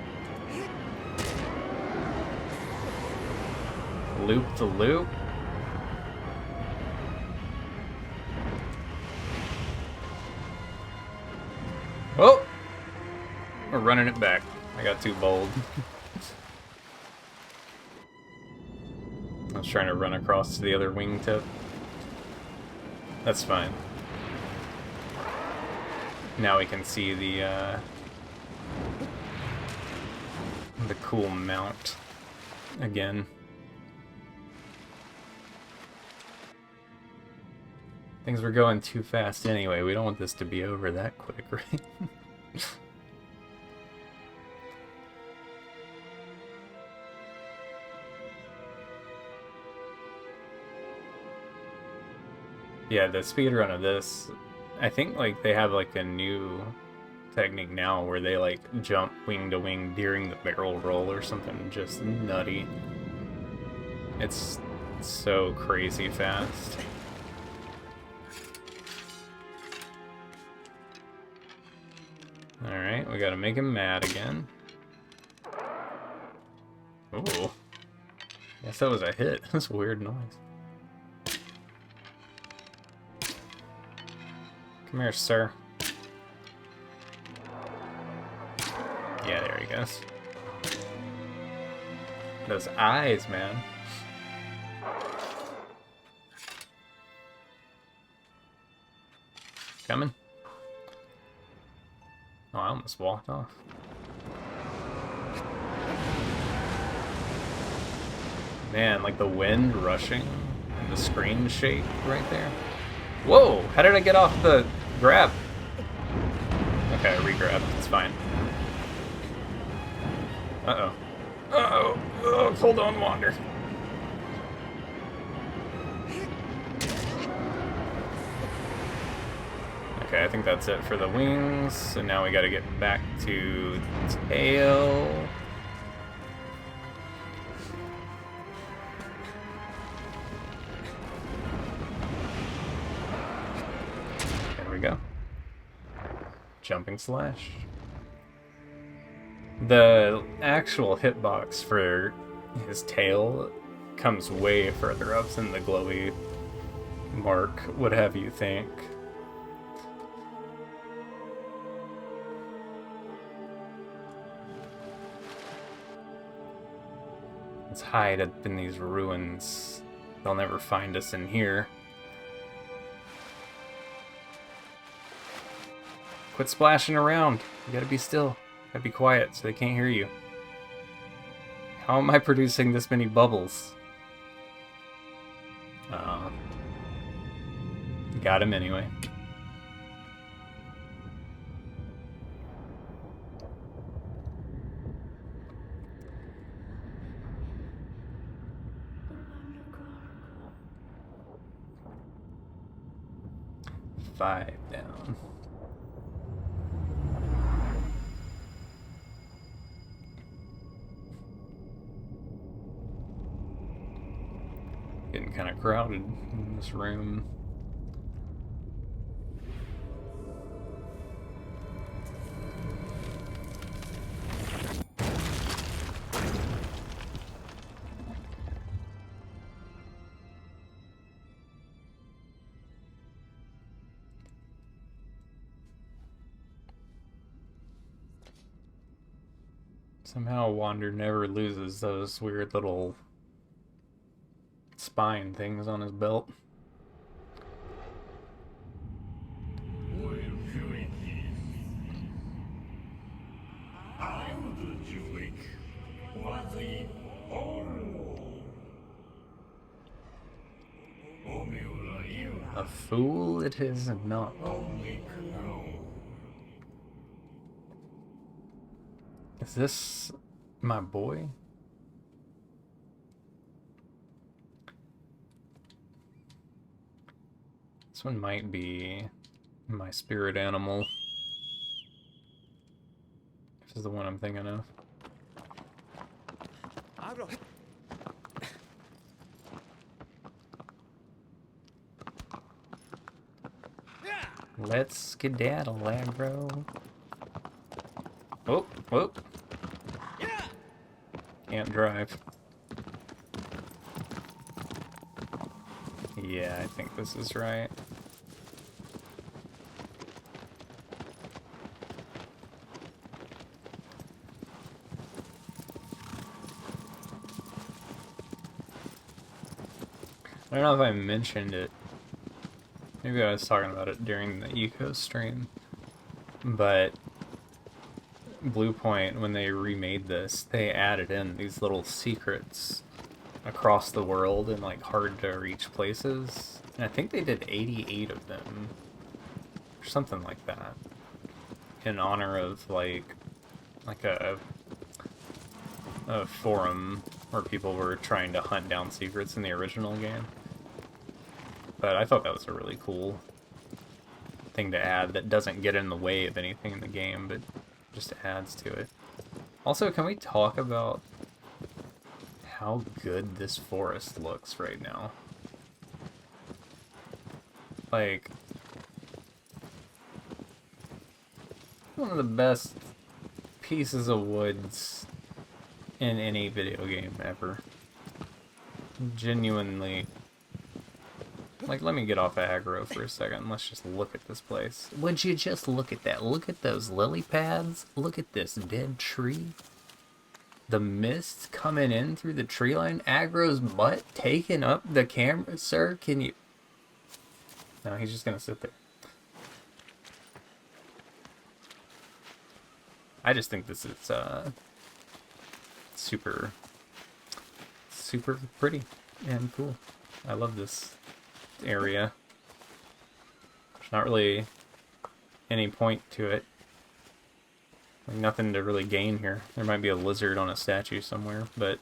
[SPEAKER 1] Loop the loop. Oh! We're running it back. I got too bold. I was trying to run across to the other wingtip. That's fine. Now we can see the cool mount again. Things were going too fast anyway. We don't want this to be over that quick, right? Yeah, the speedrun of this, I think like they have like a new technique now where they like jump wing to wing during the barrel roll or something just nutty. It's so crazy fast. Alright, we gotta make him mad again. Ooh. Guess that was a hit. That's a weird noise. Come here, sir. Yeah, there he goes. Those eyes, man. Coming. Oh, I almost walked off. Man, like the wind rushing and the screen shake right there. Whoa! How did I get off the grab? Okay, I re-grabbed. It's fine. Uh-oh. Uh-oh. Oh, hold on, Wander. Okay, I think that's it for the wings. So now we gotta get back to tail. There we go. Jumping slash. The actual hitbox for his tail comes way further up than the glowy mark would have you think. Let's hide up in these ruins. They'll never find us in here. Quit splashing around. You gotta be still. Gotta be quiet so they can't hear you. How am I producing this many bubbles? Got him anyway. Five down. Getting kind of crowded in this room. Somehow Wander never loses those weird little spine things on his belt. A fool it is not. Is this my boy? This one might be my spirit animal. This is the one I'm thinking of. Let's skedaddle, aggro. Oh, whoop. Can't drive. Yeah, I think this is right. I don't know if I mentioned it. Maybe I was talking about it during the ICO stream. But Blue Point, when they remade this, they added in these little secrets across the world in like hard to reach places. And I think they did 88 of them. Or something like that. In honor of like a forum where people were trying to hunt down secrets in the original game. But I thought that was a really cool thing to add that doesn't get in the way of anything in the game, but just adds to it. Also, can we talk about how good this forest looks right now? Like, one of the best pieces of woods in any video game ever. Genuinely Like, let me get off of aggro for a second. Let's just look at this place. Would you just look at that? Look at those lily pads. Look at this dead tree. The mist coming in through the tree line. Aggro's butt taking up the camera. Sir, can you... No, he's just gonna sit there. I just think this is super pretty and cool. I love this area. There's not really any point to it. Like, nothing to really gain here. There might be a lizard on a statue somewhere, but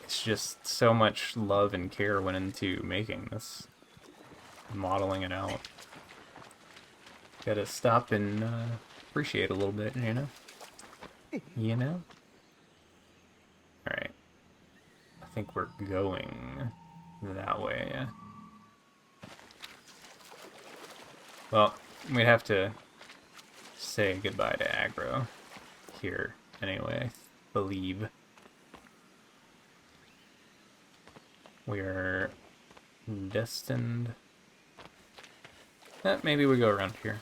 [SPEAKER 1] it's just so much love and care went into making this, modeling it out. Gotta stop and appreciate a little bit, you know? You know? Alright. I think we're going that way, yeah. Well, we'd have to say goodbye to aggro here anyway, I believe. We are destined... maybe we go around here.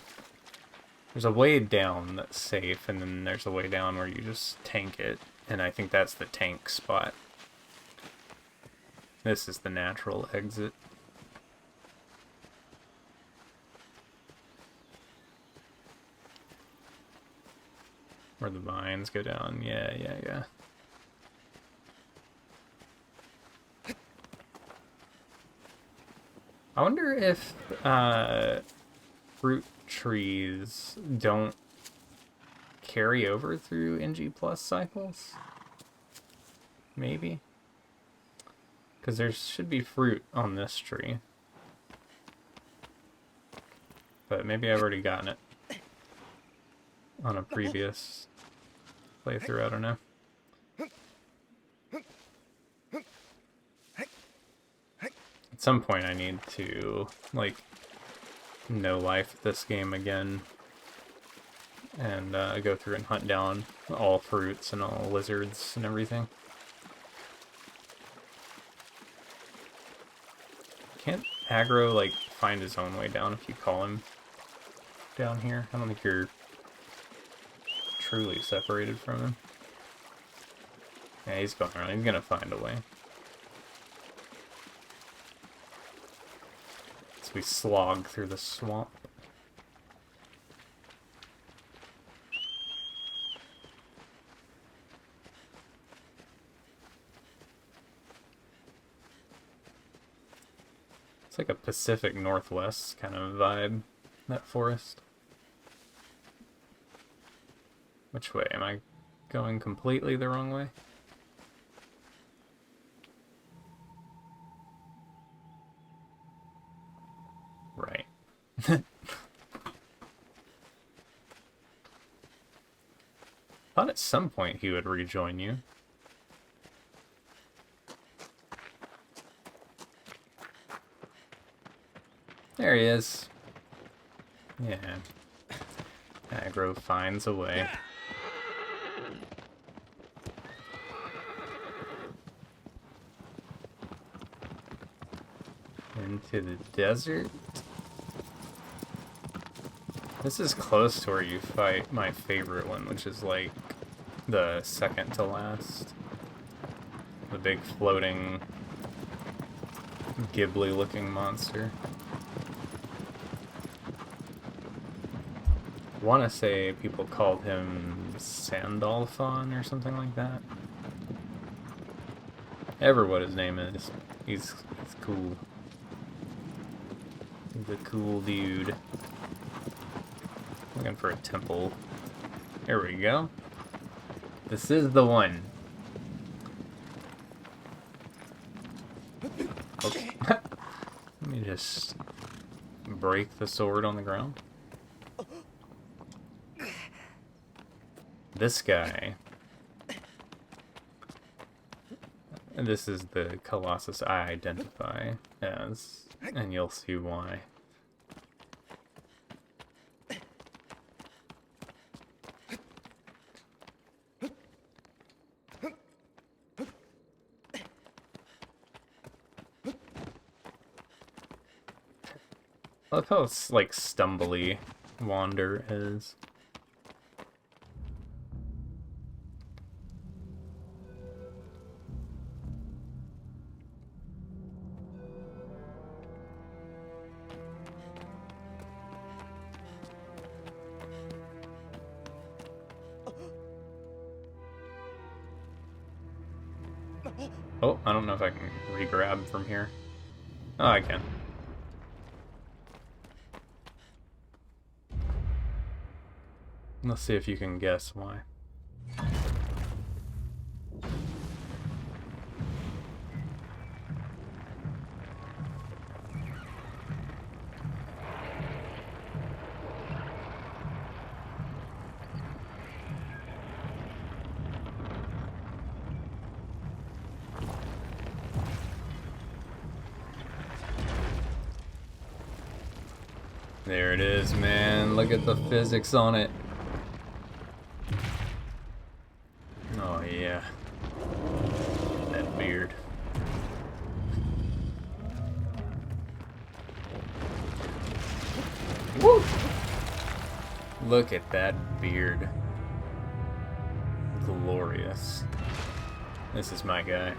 [SPEAKER 1] There's a way down that's safe, and then there's a way down where you just tank it, and I think that's the tank spot. This is the natural exit. Where the vines go down. Yeah. I wonder if fruit trees don't carry over through NG Plus cycles? Maybe? Because there should be fruit on this tree. But maybe I've already gotten it on a previous playthrough, I don't know. At some point I need to, like, no life this game again and go through and hunt down all fruits and all lizards and everything. Can't aggro, like, find his own way down if you call him down here? I don't think you're truly separated from him. Yeah, he's going around. He's gonna find a way. As we slog through the swamp. It's like a Pacific Northwest kind of vibe, that forest. Which way? Am I going completely the wrong way? Right. Thought at some point he would rejoin you. There he is. Yeah. Aggro finds a way. Into the desert. This is close to where you fight my favorite one, which is like the second to last. The big floating Ghibli looking monster. I want to say people called him Sandalphon or something like that. Ever what his name is. He's cool. He's a cool dude. Looking for a temple. There we go. This is the one. Oops. Let me just break the sword on the ground. This guy. This is the Colossus I identify as, and you'll see why. I love how it's like stumbly Wander is. Oh, I don't know if I can re-grab from here. Oh, I can. Let's see if you can guess why. There it is, man. Look at the physics on it. Oh, yeah. That beard. Woo! Look at that beard. Glorious. This is my guy.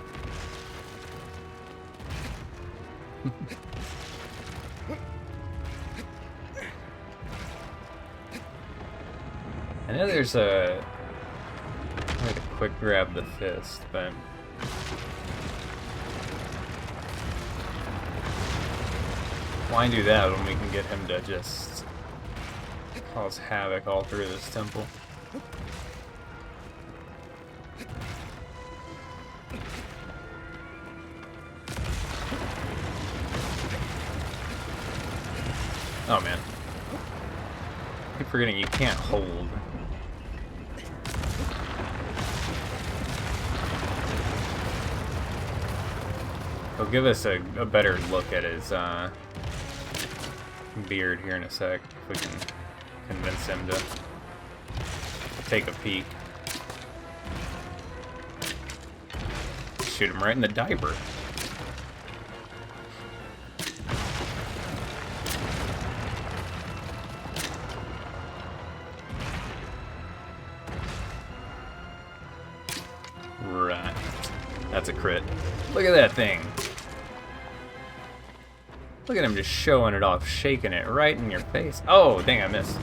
[SPEAKER 1] I know there's a way to quick grab the fist, but why do that when we can get him to just cause havoc all through this temple? Oh man. I keep forgetting you can't hold. He'll give us a better look at his beard here in a sec, if we can convince him to take a peek. Shoot him right in the diaper. Right. That's a crit. Look at that thing. Look at him just showing it off, shaking it right in your face. Oh, dang, I missed.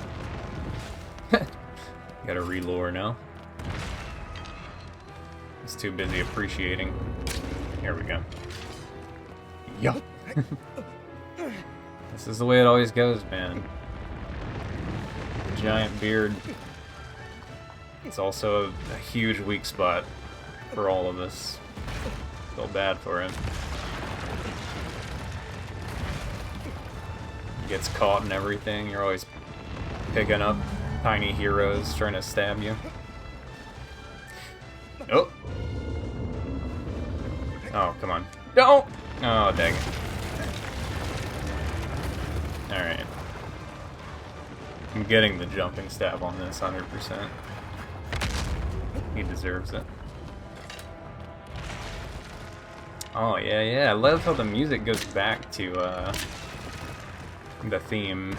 [SPEAKER 1] Gotta re-lure now. He's too busy appreciating. Here we go. Yup. This is the way it always goes, man. The giant beard. It's also a huge weak spot for all of us. Feel bad for him. Gets caught in everything. You're always picking up tiny heroes trying to stab you. Oh. Oh, come on. Don't! Oh, dang it. Alright. I'm getting the jumping stab on this 100%. He deserves it. Oh, yeah, yeah. I love how the music goes back to, the theme.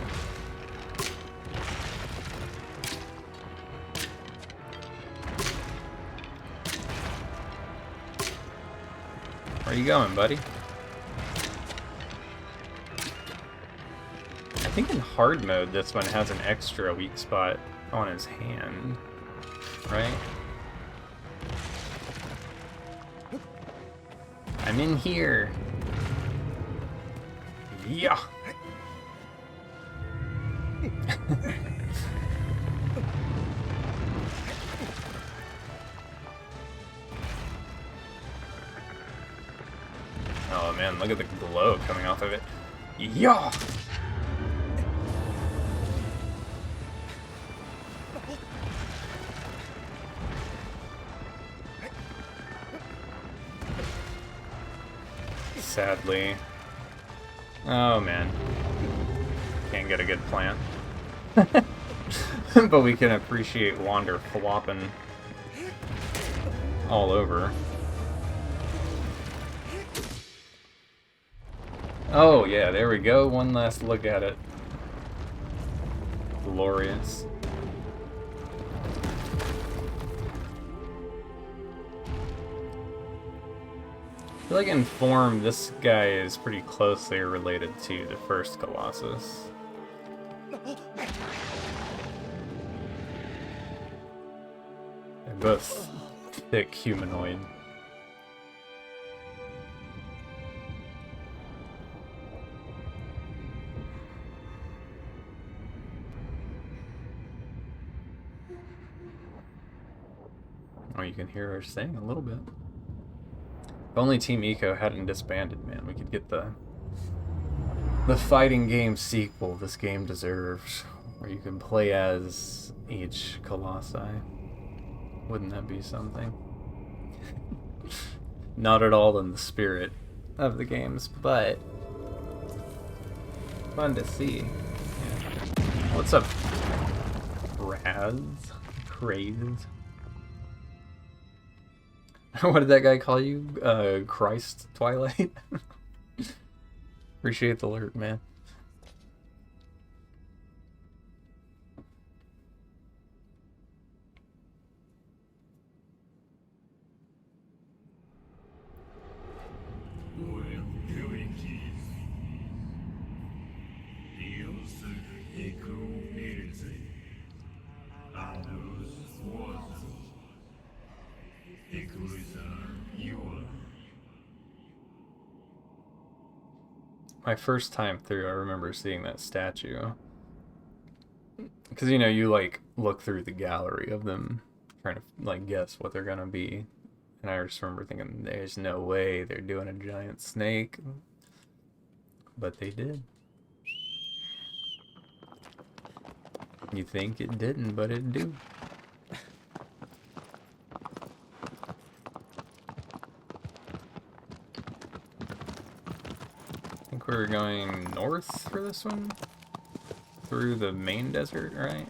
[SPEAKER 1] Where are you going, buddy? I think in hard mode this one has an extra weak spot on his hand, right? I'm in here. Yeah. Oh man, look at the glow coming off of it. Yeah. Sadly. Oh man. Can't get a good plant. But we can appreciate Wander flopping all over. Oh, yeah, there we go. One last look at it. Glorious. I feel like in form, this guy is pretty closely related to the first Colossus. They're both thick humanoid. Oh, you can hear her sing a little bit. If only Team ICO hadn't disbanded, man, we could get the fighting game sequel this game deserves, where you can play as each Colossi. Wouldn't that be something? Not at all in the spirit of the games, but fun to see. Yeah. What's up, Raz? Craze? What did that guy call you? Christ Twilight? Appreciate the alert, man. My first time through, I remember seeing that statue. Because, you know, you, like, look through the gallery of them, trying to, like, guess what they're gonna be. And I just remember thinking, there's no way they're doing a giant snake. But they did. You think it didn't, but it do. I think we're going north for this one? Through the main desert, right?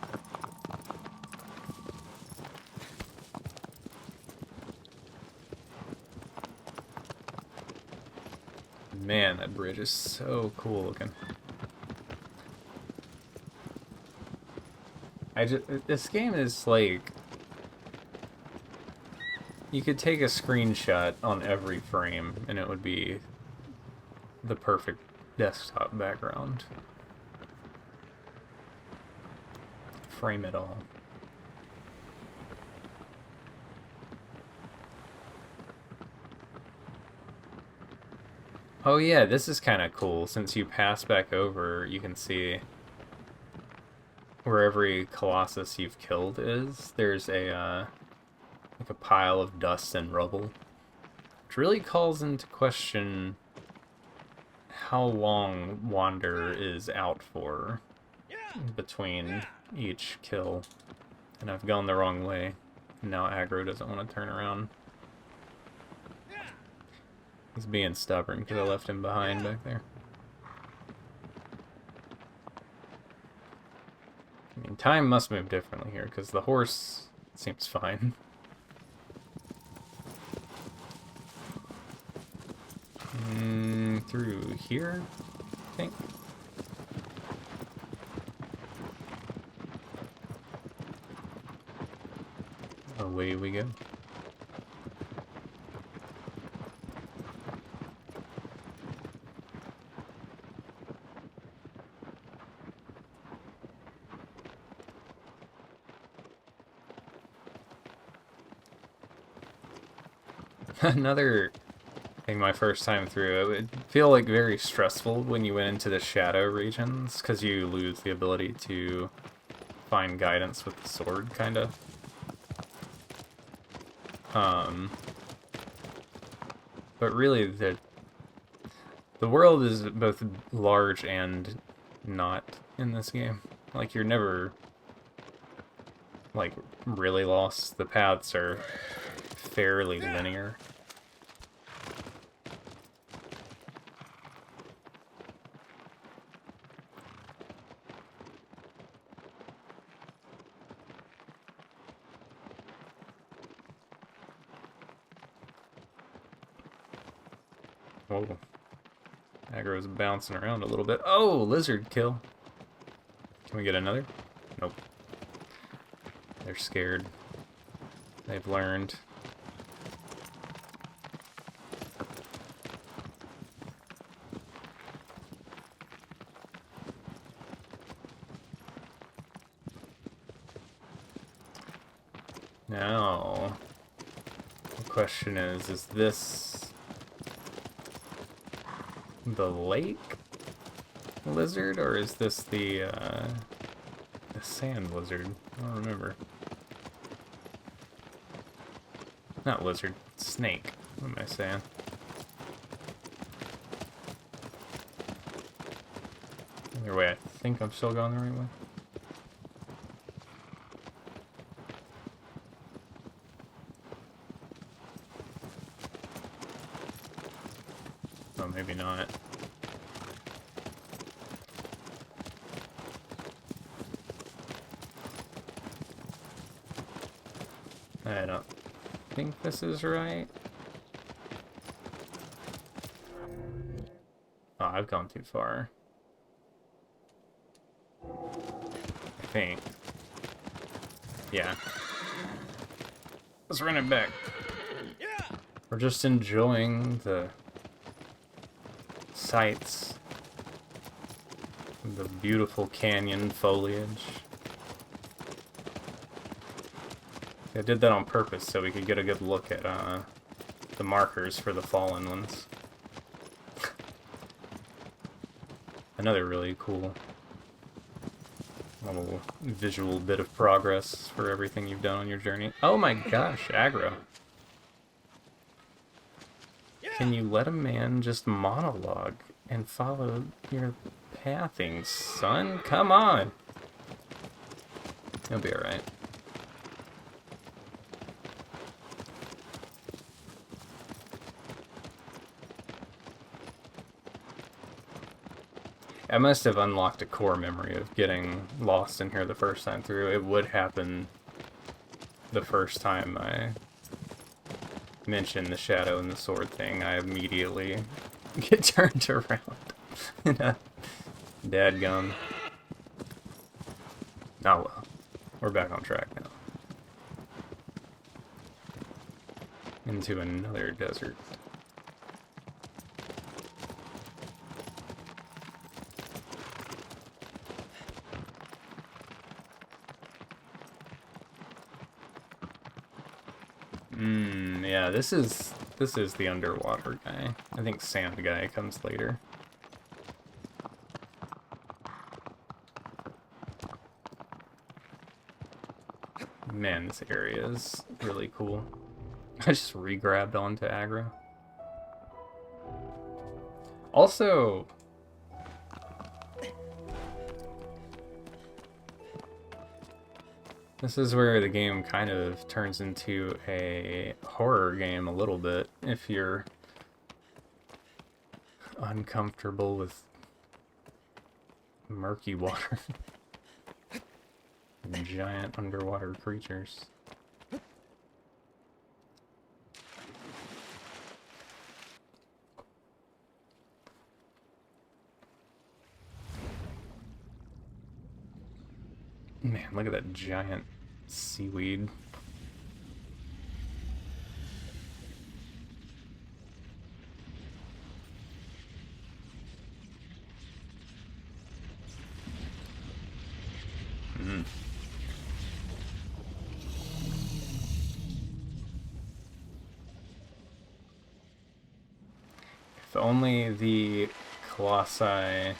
[SPEAKER 1] Man, that bridge is so cool looking. This game is like, you could take a screenshot on every frame and it would be the perfect desktop background. Frame it all. Oh yeah, this is kind of cool. Since you pass back over, you can see where every Colossus you've killed is. There's a like a pile of dust and rubble, which really calls into question how long Wander is out for between each kill. And I've gone the wrong way. Now Aggro doesn't want to turn around. He's being stubborn because I left him behind back there. I mean, time must move differently here because the horse seems fine. Through here, I think. Away we go. Another thing my first time through, it would feel like very stressful when you went into the shadow regions, because you lose the ability to find guidance with the sword, kind of. But really, the world is both large and not in this game. Like, you're never, like, really lost. The paths are fairly linear. Whoa. Aggro's bouncing around a little bit. Oh, lizard kill. Can we get another? Nope. They're scared. They've learned. Now, the question is this the lake lizard, or is this the sand lizard? I don't remember. Not lizard, snake. What am I saying? Either way, I think I'm still going the right way. Oh, maybe not. I don't think this is right. Oh, I've gone too far. I think. Yeah. Let's run it back. We're just enjoying the sights, the beautiful canyon foliage. I did that on purpose so we could get a good look at the markers for the fallen ones. Another really cool little visual bit of progress for everything you've done on your journey. Oh my gosh, aggro. Can you let a man just monologue and follow your pathing, son? Come on! He'll be alright. I must have unlocked a core memory of getting lost in here the first time through. It would happen the first time I mentioned the shadow and the sword thing. I immediately get turned around. Dadgum. Oh well. We're back on track now. Into another desert. Yeah, this is the underwater guy. I think sand guy comes later. Man, this area is really cool. I just re-grabbed onto aggro. Also, this is where the game kind of turns into a horror game a little bit, if you're uncomfortable with murky water and giant underwater creatures. Man, look at that giant seaweed. If only the Colossi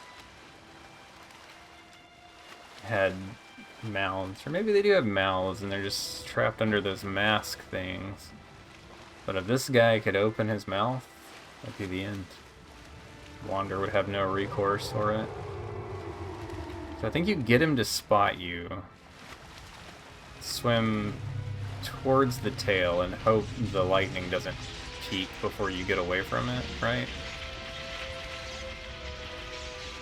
[SPEAKER 1] had mouths, or maybe they do have mouths and they're just trapped under those mask things. But if this guy could open his mouth, that'd be the end. Wander would have no recourse for it. So I think you get him to spot you, swim towards the tail, and hope the lightning doesn't peak before you get away from it, right?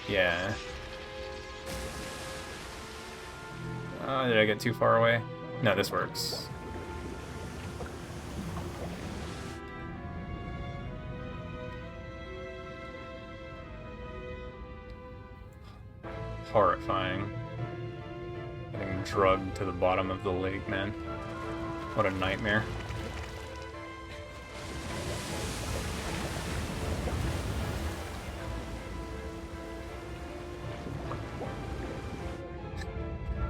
[SPEAKER 1] Yeah. Oh, did I get too far away? No, this works. horrifying. Getting drugged to the bottom of the lake, man. What a nightmare.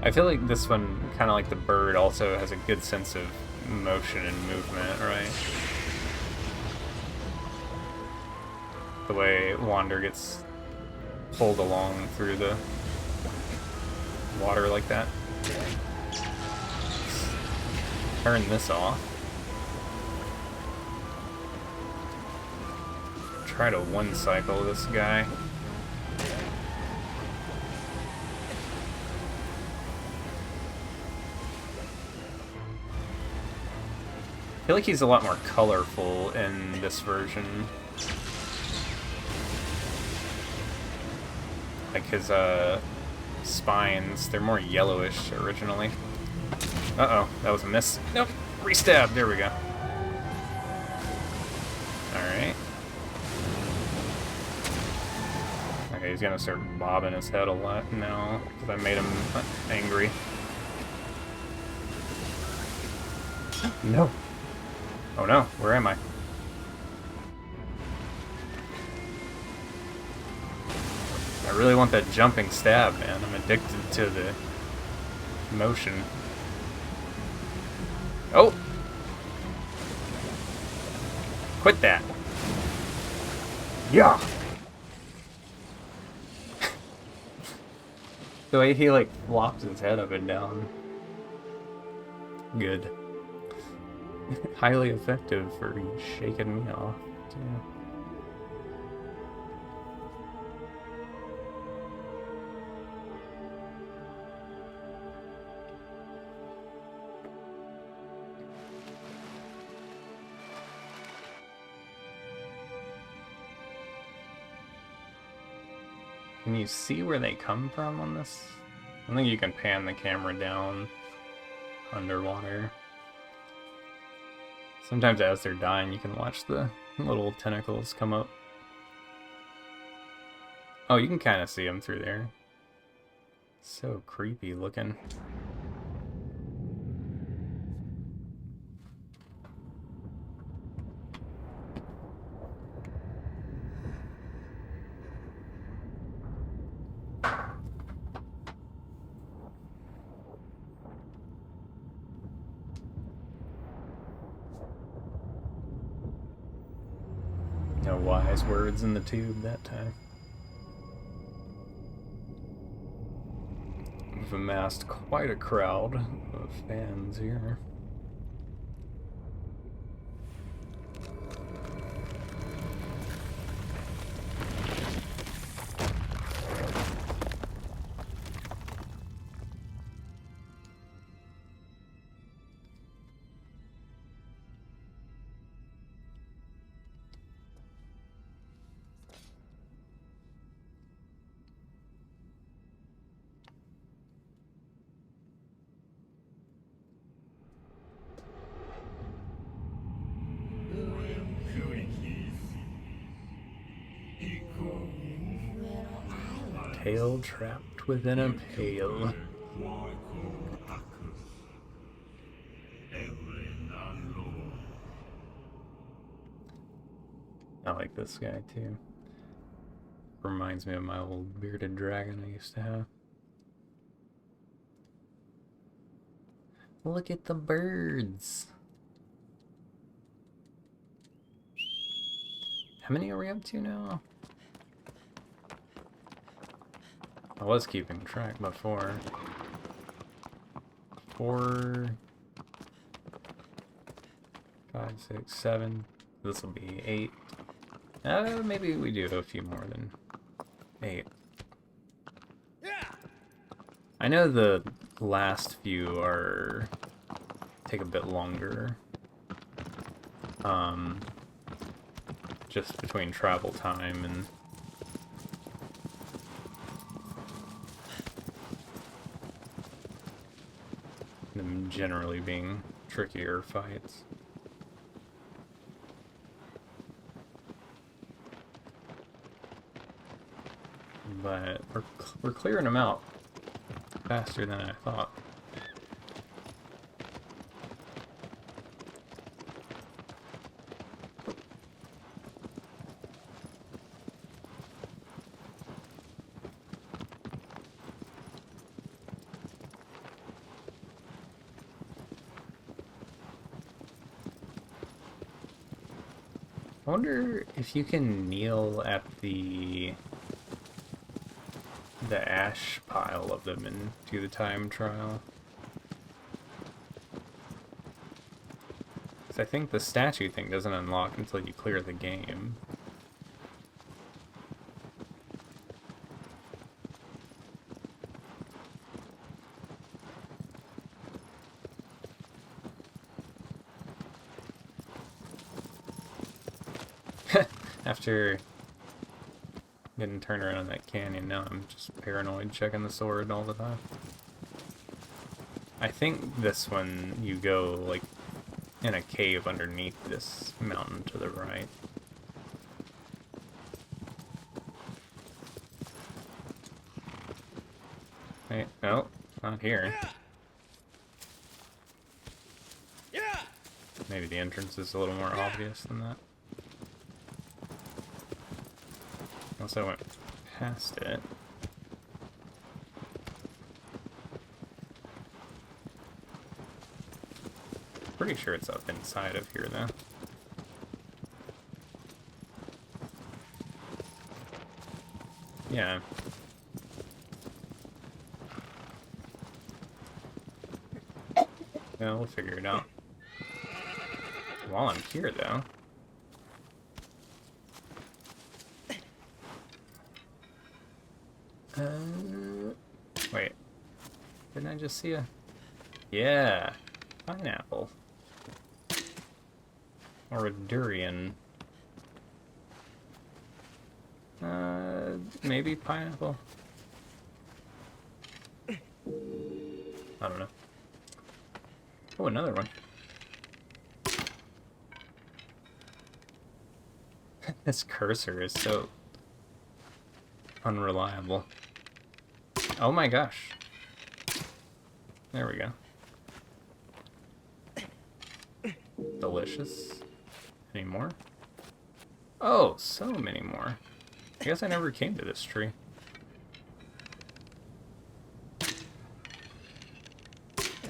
[SPEAKER 1] I feel like this one, kind of like the bird, also has a good sense of motion and movement, right? The way Wander gets pulled along through the water like that. Turn this off. Try to one-cycle this guy. I feel like he's a lot more colorful in this version. Like his spines, they're more yellowish originally. Uh-oh, that was a miss. Nope, restab, there we go. Alright. Okay, he's gonna start bobbing his head a lot now, because I made him angry. No. Oh no, where am I? I really want that jumping stab, man. I'm addicted to the motion. Oh! Quit that. Yeah! The way he, like, flops his head up and down. Good. Highly effective for shaking me off, too. Can you see where they come from on this? I think you can pan the camera down underwater. Sometimes as they're dying, you can watch the little tentacles come up. Oh, you can kind of see them through there. So creepy looking. No wise words in the tube that time. We've amassed quite a crowd of fans here. Tail trapped within a pail. I like this guy too. Reminds me of my old bearded dragon I used to have. Look at the birds. How many are we up to now? I was keeping track before. 4, 5, 6, 7. This will be 8. Maybe we do a few more than 8. I know the last few take a bit longer. Just between travel time and them generally being trickier fights. but we're clearing them out faster than I thought. I wonder if you can kneel at the ash pile of them and do the time trial. 'Cause I think the statue thing doesn't unlock until you clear the game. After getting turned around in that canyon, now I'm just paranoid checking the sword all the time. I think this one you go like in a cave underneath this mountain to the right. Hey, no, not here. Maybe the entrance is a little more obvious than that. Unless I went past it. Pretty sure it's up inside of here, though. Yeah. Yeah, we'll figure it out. While I'm here, though. Wait. Didn't I just see a... Yeah. Pineapple. Or a durian. Maybe pineapple? I don't know. Oh, another one. This cursor is so unreliable. Oh my gosh. There we go. Delicious. Any more? Oh, so many more. I guess I never came to this tree.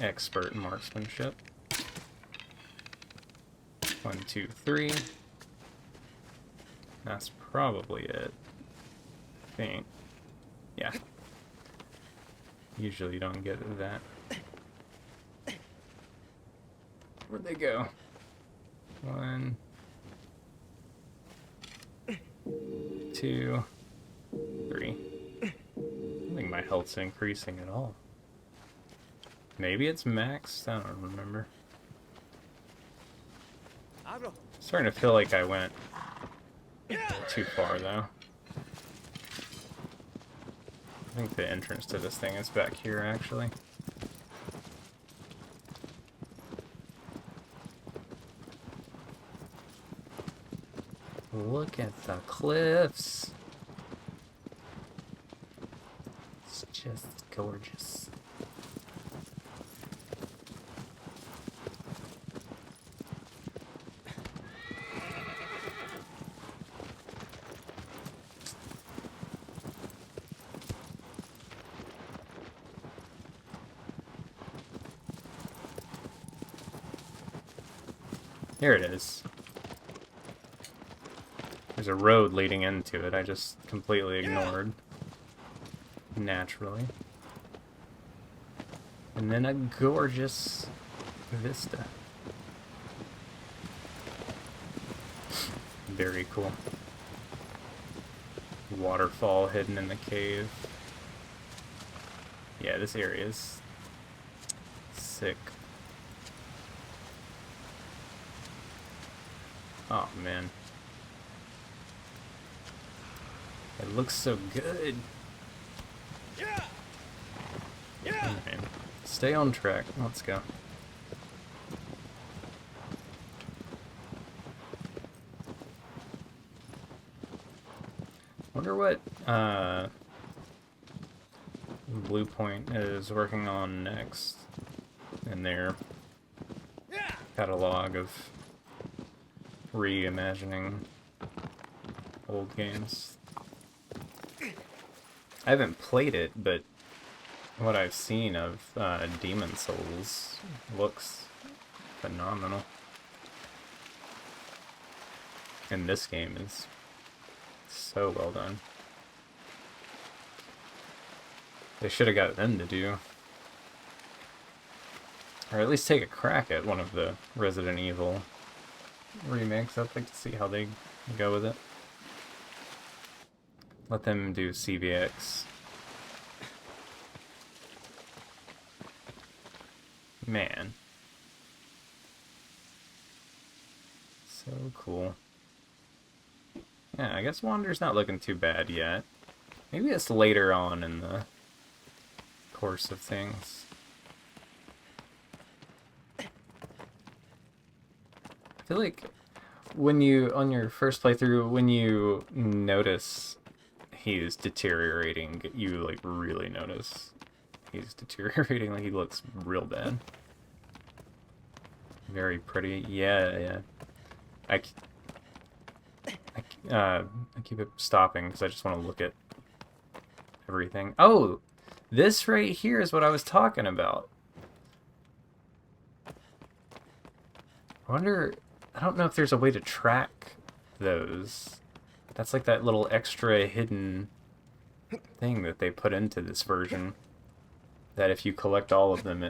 [SPEAKER 1] Expert marksmanship. 1, 2, 3. That's probably it. I think. Yeah. Usually you don't get that. Where'd they go? 1, 2, 3. I don't think my health's increasing at all. Maybe it's maxed? I don't remember. Starting to feel like I went too far, though. I think the entrance to this thing is back here, actually. Look at the cliffs. It's just gorgeous. Here it is. There's a road leading into it, I just completely ignored. Naturally. And then a gorgeous vista. Very cool. Waterfall hidden in the cave. Yeah, this area is sick. Oh man. It looks so good. Okay. Stay on track. Let's go. Wonder what Blue Point is working on next in their catalog of reimagining old games. I haven't played it, but what I've seen of Demon Souls looks phenomenal. And this game is so well done. They should have got them to do, or at least take a crack at one of the Resident Evil remakes. I'd like to see how they go with it. Let them do CVX. Man. So cool. Yeah, I guess Wander's not looking too bad yet. Maybe it's later on in the course of things. I feel like when you, on your first playthrough, when you notice he's deteriorating, you like really notice he's deteriorating. Like he looks real bad. Very pretty. Yeah. I keep it stopping because I just want to look at everything. Oh, this right here is what I was talking about. I wonder, I don't know if there's a way to track those. That's like that little extra hidden thing that they put into this version. That if you collect all of them,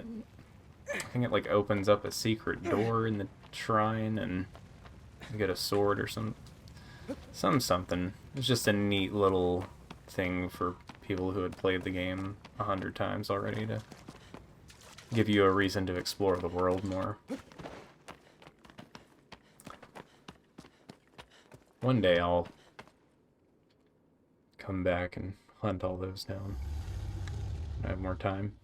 [SPEAKER 1] I think it like opens up a secret door in the shrine and you get a sword or something. It's just a neat little thing for people who had played the game 100 times already to give you a reason to explore the world more. One day I'll come back and hunt all those down. I have more time.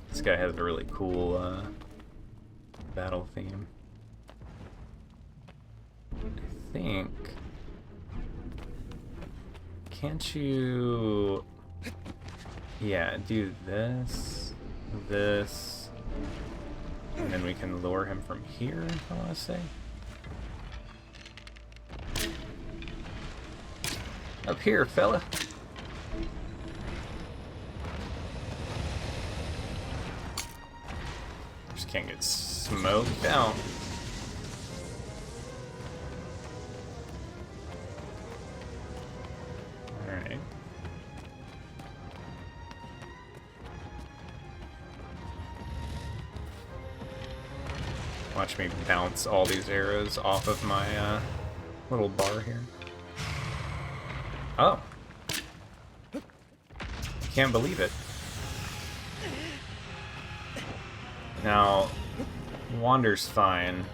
[SPEAKER 1] This guy has a really cool battle theme. I think... Can't you... Yeah, do this, this, and then we can lure him from here, I want to say. Up here, fella. Just can't get smoked out. Alright. Watch me bounce all these arrows off of my little bar here. Oh. Can't believe it. Now, Wander's fine.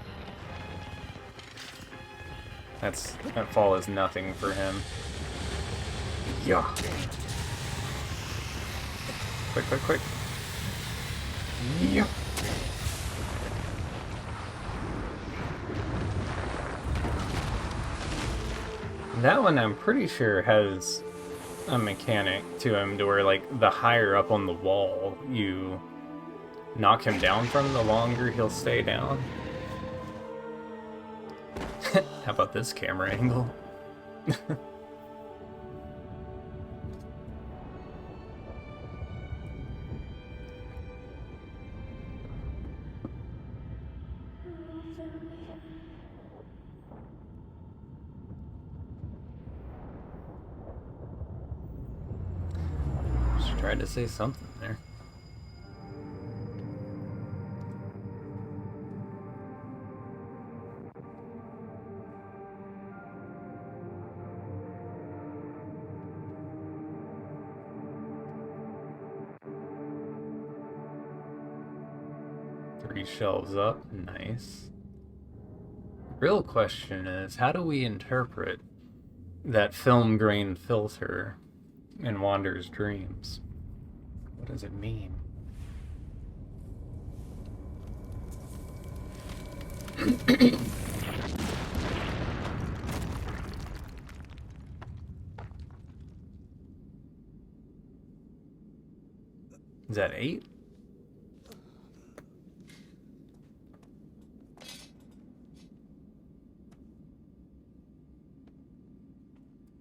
[SPEAKER 1] That fall is nothing for him. Yeah. Quick. Yeah. That one I'm pretty sure has a mechanic to him to where like the higher up on the wall you knock him down from, the longer he'll stay down. How about this camera angle? Just tried to say something there. Three shelves up, nice. Real question is, how do we interpret that film grain filter in Wander's dreams? What does it mean? Is that 8?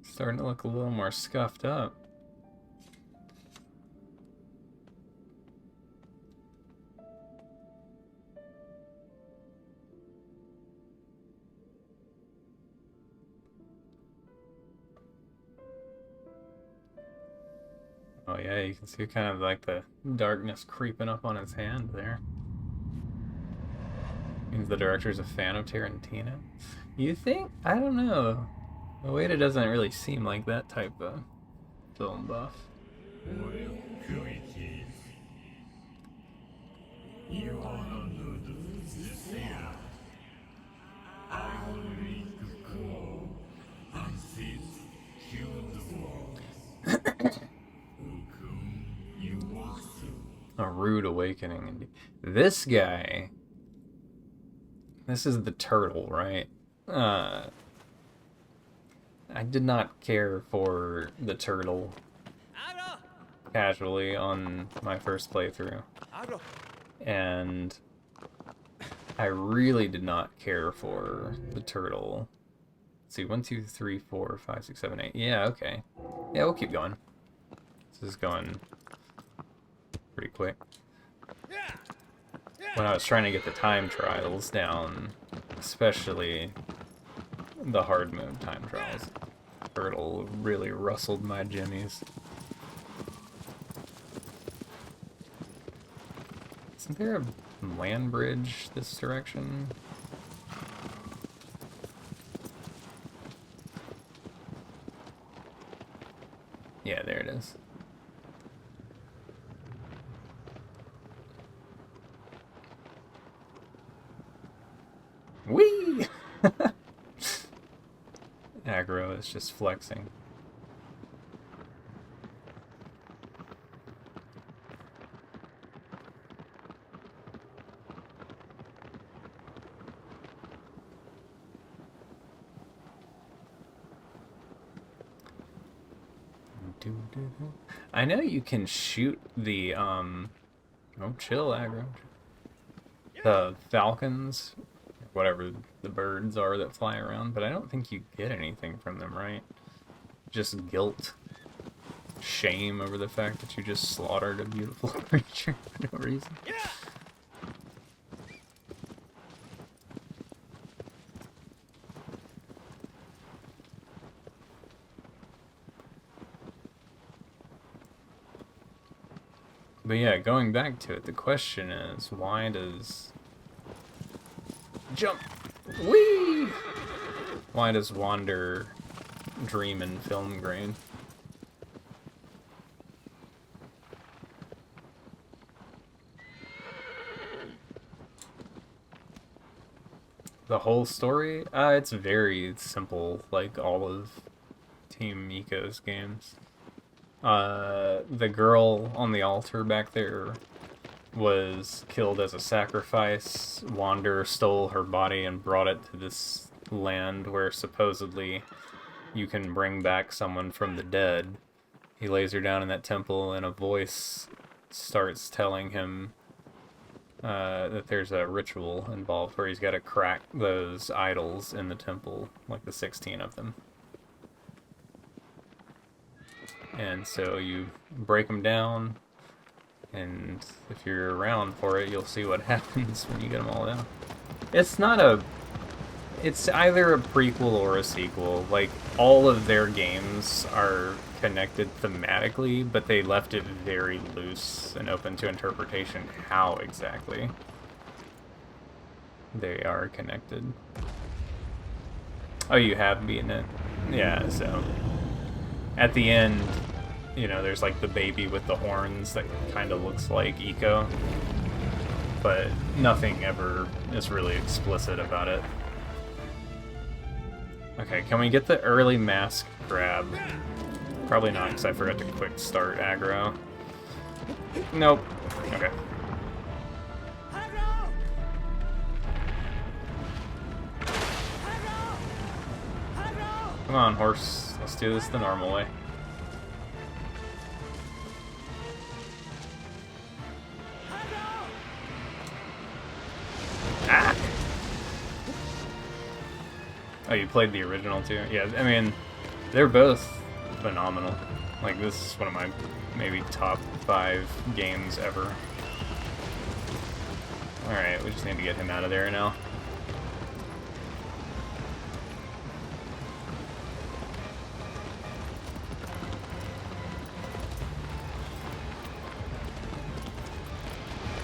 [SPEAKER 1] Starting to look a little more scuffed up. Oh yeah, you can see kind of like the darkness creeping up on his hand there. Means the director's a fan of Tarantino. You think? I don't know. Ueda doesn't really seem like that type of film buff. A rude awakening indeed. This guy. This is the turtle, right? I did not care for the turtle casually on my first playthrough. And I really did not care for the turtle. Let's see, 1, 2, 3, 4, 5, 6, 7, 8. Yeah, okay. Yeah, we'll keep going. This is going pretty quick. When I was trying to get the time trials down, especially the hard mode time trials, turtle really rustled my jimmies. Isn't there a land bridge this direction? Yeah, there it is. Whee! Aggro is just flexing. I know you can shoot the oh, chill, Aggro. The falcons, whatever the birds are that fly around, but I don't think you get anything from them, right? Just guilt, shame over the fact that you just slaughtered a beautiful creature for no reason. But yeah, going back to it, the question is, why does... Jump! Whee! Why does Wander dream in film grain? The whole story? It's very simple, like all of Team ICO's games. The girl on the altar back there was killed as a sacrifice. Wander stole her body and brought it to this land where supposedly you can bring back someone from the dead. He lays her down in that temple and a voice starts telling him that there's a ritual involved where he's got to crack those idols in the temple, like the 16 of them. And so you break them down, and if you're around for it, you'll see what happens when you get them all down. It's not a... It's either a prequel or a sequel. Like, all of their games are connected thematically, but they left it very loose and open to interpretation how exactly they are connected. Oh, you have beaten it? Yeah, so... At the end, you know, there's like the baby with the horns that kind of looks like ICO, but nothing ever is really explicit about it. Okay, can we get the early mask grab? Probably not, because I forgot to quick start aggro. Nope. Okay. Come on, horse. Let's do this the normal way. Ah! Oh, you played the original too? Yeah, I mean, they're both phenomenal. Like, this is one of my maybe top 5 games ever. Alright, we just need to get him out of there now.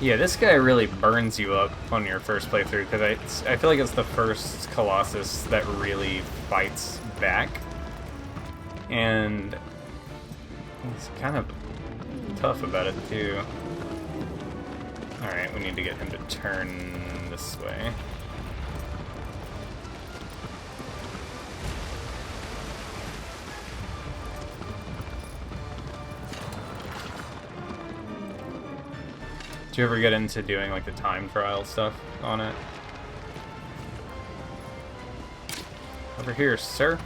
[SPEAKER 1] Yeah, this guy really burns you up on your first playthrough, because I feel like it's the first Colossus that really fights back. And it's kind of tough about it, too. Alright, we need to get him to turn this way. Do you ever get into doing like the time trial stuff on it? Over here, sir.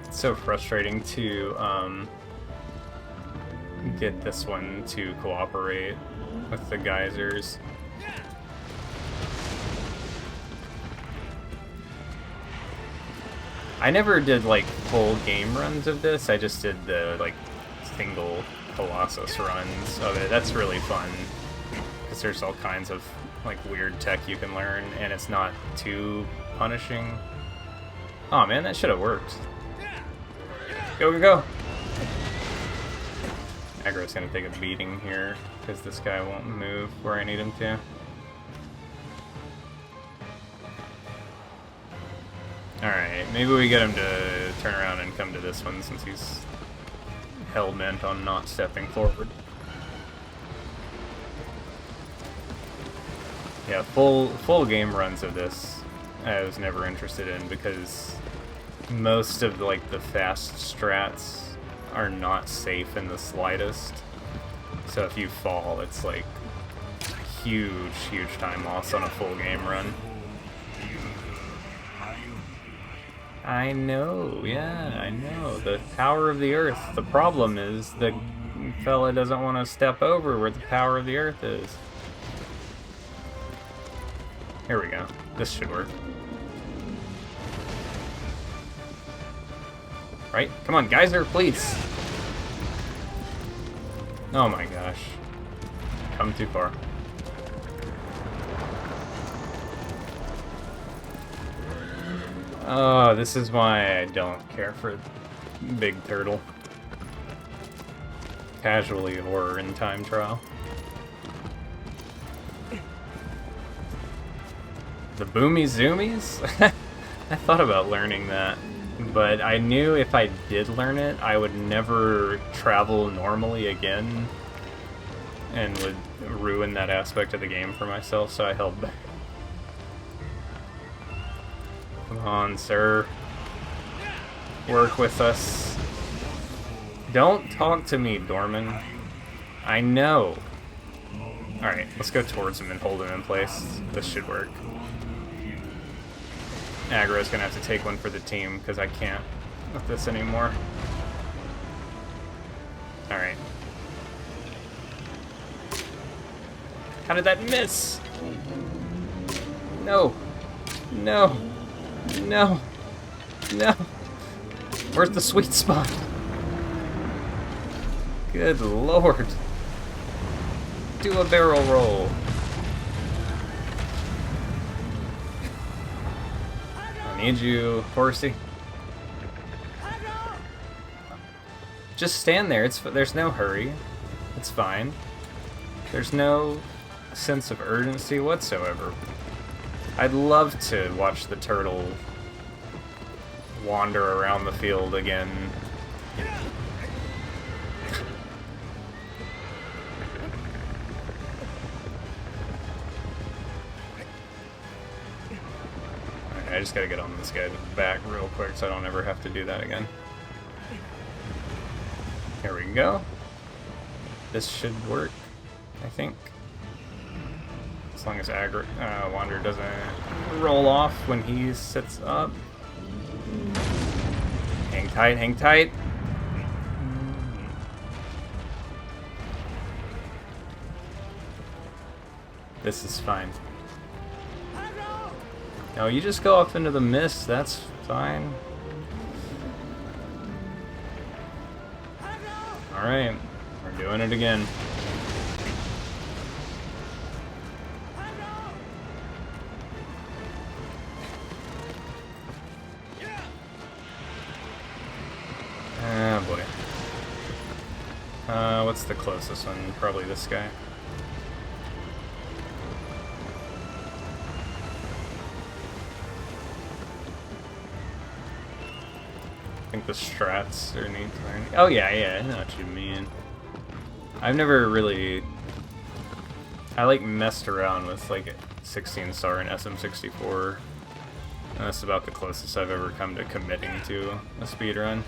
[SPEAKER 1] It's so frustrating to get this one to cooperate with the geysers. I never did like full game runs of this. I just did the like single Colossus runs of it. That's really fun because there's all kinds of like weird tech you can learn, and it's not too punishing. Oh man, that should have worked. Go, go, go! Aggro's gonna take a beating here because this guy won't move where I need him to. Alright, maybe we get him to turn around and come to this one since he's hell-bent on not stepping forward. Yeah, full game runs of this I was never interested in because most of like the fast strats are not safe in the slightest. So if you fall, it's like huge time loss on a full game run. I know, yeah, I know. The power of the earth. The problem is the fella doesn't want to step over where the power of the earth is. Here we go. This should work. Right? Come on, geyser, please! Oh my gosh. Come too far. Oh, this is why I don't care for Big Turtle. Casually horror in time trial. The Boomy Zoomies? I thought about learning that, but I knew if I did learn it, I would never travel normally again and would ruin that aspect of the game for myself, so I held back. Come on, sir. Work with us. Don't talk to me, Dorman. I know. Alright, let's go towards him and hold him in place. This should work. Aggro's gonna have to take one for the team, because I can't with this anymore. Alright. How did that miss? No. No. No. No. Where's the sweet spot? Good lord. Do a barrel roll. I need you, horsey. Just stand there. There's no hurry. It's fine. There's no sense of urgency whatsoever. I'd love to watch the turtle wander around the field again. I just gotta get on this guy's back real quick so I don't ever have to do that again. Here we go. This should work, I think. As long as Wander doesn't roll off when he sits up. Hang tight, hang tight. This is fine. No, you just go off into the mist, that's fine. Alright, we're doing it again. Ah, boy. What's the closest one? Probably this guy. I think the strats are neat to learn. Oh yeah, I know what you mean. I've never really... I like messed around with like 16 star and SM64. And that's about the closest I've ever come to committing to a speedrun.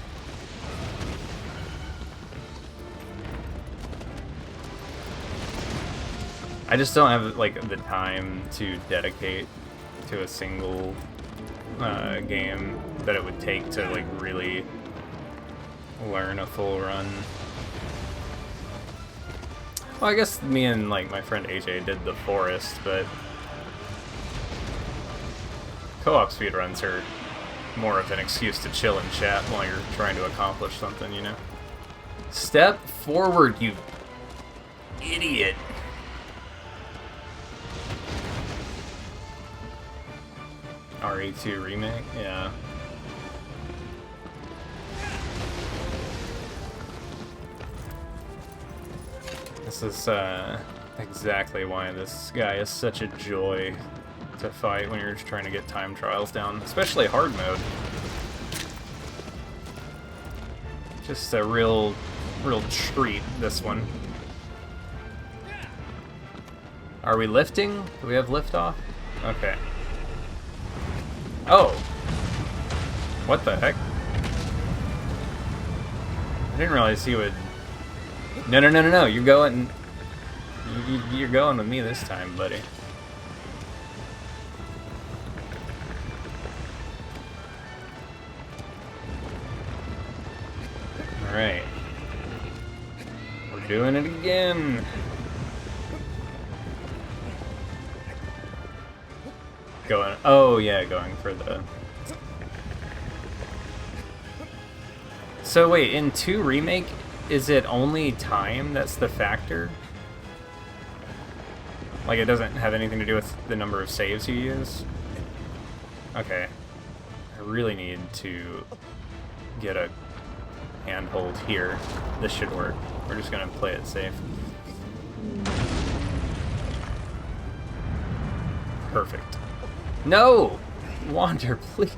[SPEAKER 1] I just don't have like the time to dedicate to a single game that it would take to like really learn a full run. Well, I guess me and like my friend AJ did the forest, but co-op speedruns are more of an excuse to chill and chat while you're trying to accomplish something, you know? Step forward, you idiot! RE2 remake? Yeah. This is exactly why this guy is such a joy to fight when you're just trying to get time trials down, especially hard mode. Just a real treat, this one. Are we lifting? Do we have liftoff? Okay. Oh! What the heck? I didn't realize he would... No, you're going... You're going with me this time, buddy. Alright. We're doing it again! Going... Oh, yeah, going for the... So wait, in 2 Remake, is it only time that's the factor? Like, it doesn't have anything to do with the number of saves you use? Okay. I really need to get a handhold here. This should work. We're just gonna play it safe. Perfect. No! Wander, please.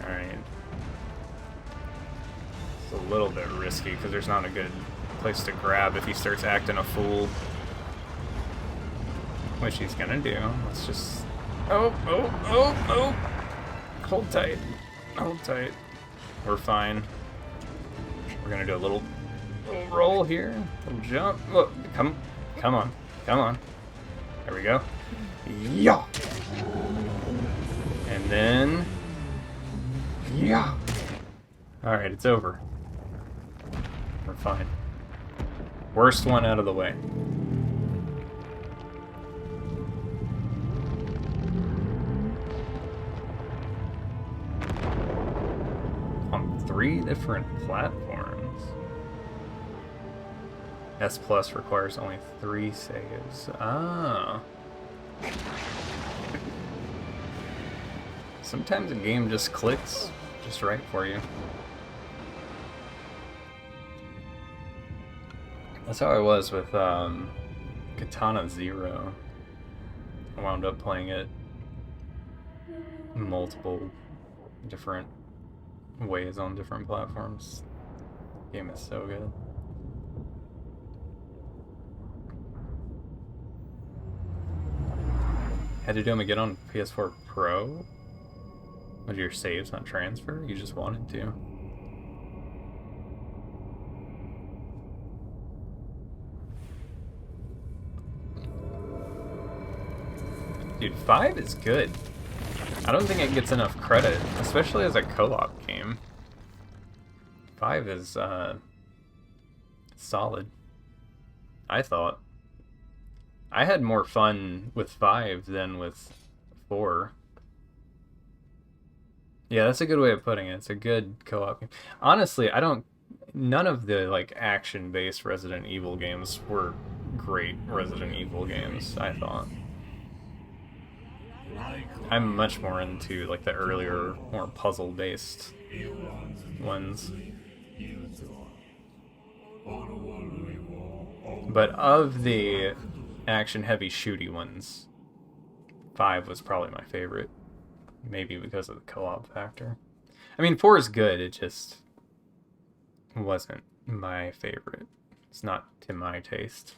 [SPEAKER 1] Alright. It's a little bit risky because there's not a good place to grab if he starts acting a fool. Which he's gonna do. Let's just... Oh! Hold tight. Hold tight. We're fine. We're gonna do a little roll here. Little jump. Look, come on. There we go. Yeah. And then... Yeah. Alright, it's over. We're fine. Worst one out of the way. On 3 different platforms. S Plus requires only 3 saves. Ah. Sometimes a game just clicks just right for you. That's how I was with Katana Zero. I wound up playing it multiple different ways on different platforms. The game is so good. Had to do them again on PS4 Pro? Would your saves not transfer? You just wanted to. Dude, 5 is good. I don't think it gets enough credit, especially as a co-op game. 5 is, solid. I thought. I had more fun with 5 than with 4. Yeah, that's a good way of putting it. It's a good co-op game. Honestly, none of the, like, action-based Resident Evil games were great Resident Evil games, I thought. I'm much more into, like, the earlier, more puzzle-based ones. But of the action-heavy shooty ones, 5 was probably my favorite. Maybe because of the co-op factor. I mean, 4 is good, it just wasn't my favorite. It's not to my taste.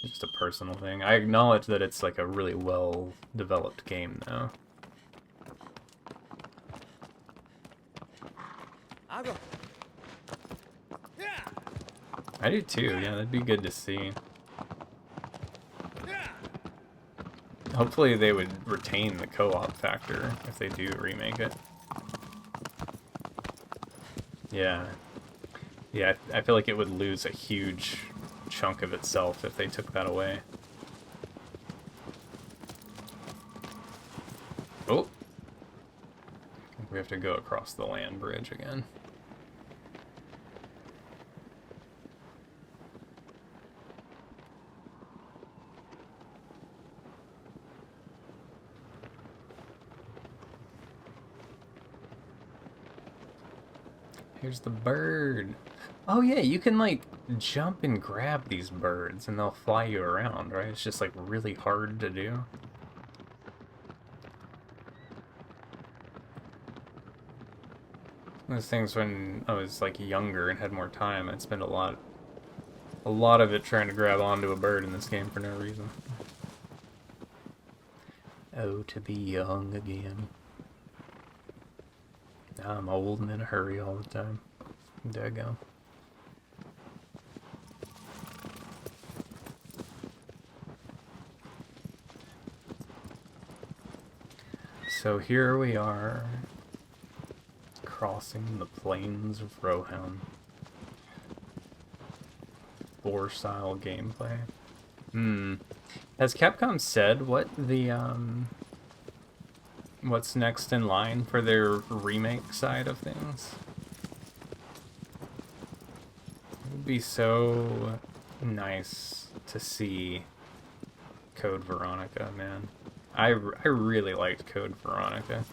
[SPEAKER 1] It's just a personal thing. I acknowledge that it's like a really well-developed game, though. I do too, yeah, that'd be good to see. Hopefully they would retain the co-op factor if they do remake it. Yeah. Yeah, I feel like it would lose a huge chunk of itself if they took that away. Oh! I think we have to go across the land bridge again. Here's the bird. Oh yeah, you can like jump and grab these birds and they'll fly you around, right? It's just like really hard to do. Those things when I was like younger and had more time, I'd spend a lot of it trying to grab onto a bird in this game for no reason. Oh, to be young again. Now I'm old and in a hurry all the time. There you go. So here we are, crossing the plains of Rohan. 4-style gameplay. Has Capcom said what the, what's next in line for their remake side of things? It would be so nice to see Code Veronica, man. I really liked Code Veronica.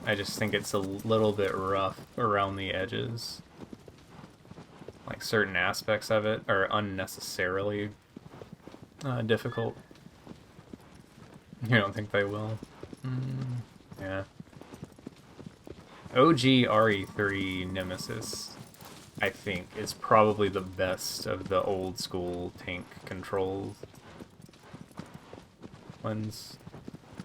[SPEAKER 1] I just think it's a little bit rough around the edges. Like, certain aspects of it are unnecessarily difficult. You don't think they will? Yeah. OG RE3 Nemesis, I think, is probably the best of the old school tank controls ones.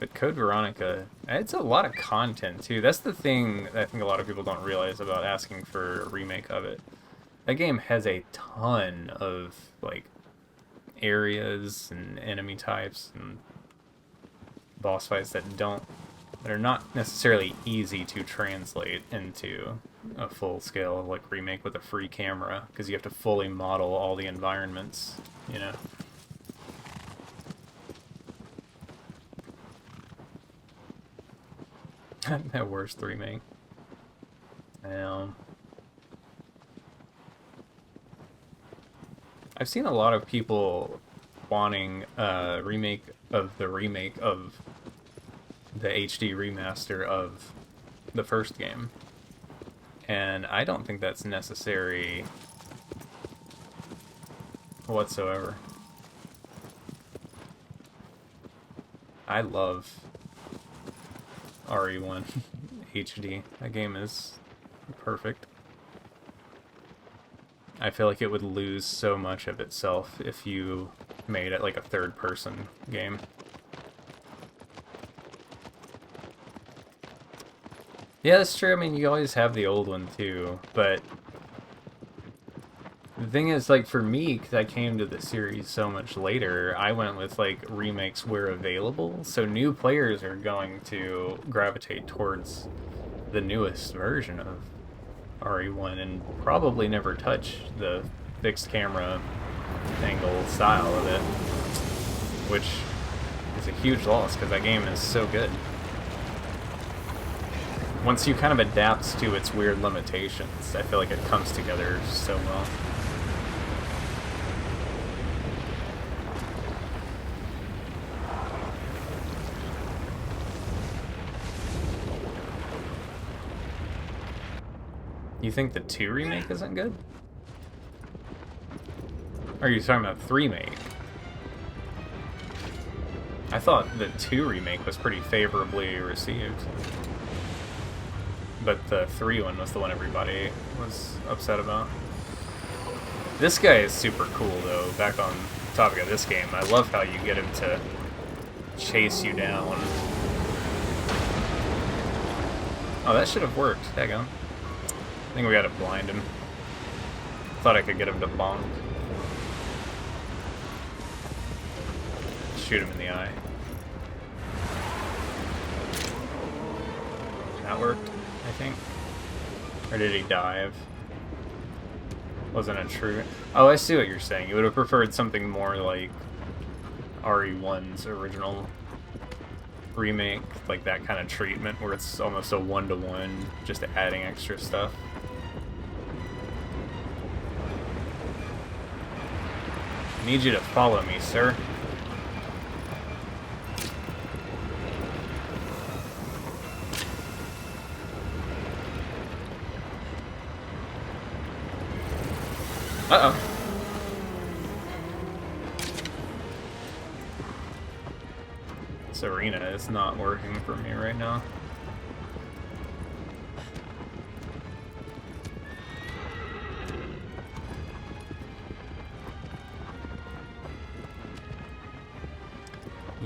[SPEAKER 1] But Code Veronica, it's a lot of content too. That's the thing that I think a lot of people don't realize about asking for a remake of it. That game has a ton of like areas and enemy types and boss fights that are not necessarily easy to translate into a full-scale like remake with a free camera, because you have to fully model all the environments, you know. That worst remake. I've seen a lot of people wanting a remake of the HD remaster of the first game. And I don't think that's necessary whatsoever. I love RE1 HD. That game is perfect. I feel like it would lose so much of itself if you made it like a third-person game. Yeah, that's true. I mean, you always have the old one too, but the thing is, like, for me, because I came to the series so much later, I went with, like, remakes where available, so new players are going to gravitate towards the newest version of RE1 and probably never touch the fixed camera angle style of it, which is a huge loss because that game is so good. Once you kind of adapt to its weird limitations, I feel like it comes together so well. You think the 2 remake isn't good? Or are you talking about 3 remake? I thought the 2 remake was pretty favorably received. But the 3 one was the one everybody was upset about. This guy is super cool, though. Back on the topic of this game, I love how you get him to chase you down. Oh, that should have worked. Daggone. I think we gotta blind him. Thought I could get him to bonk. Shoot him in the eye. That worked, I think. Or did he dive? Wasn't it true? Oh, I see what you're saying. You would have preferred something more like RE1's original remake, like that kind of treatment where it's almost a one-to-one, just adding extra stuff. I need you to follow me, sir. Uh-oh. This arena is not working for me right now.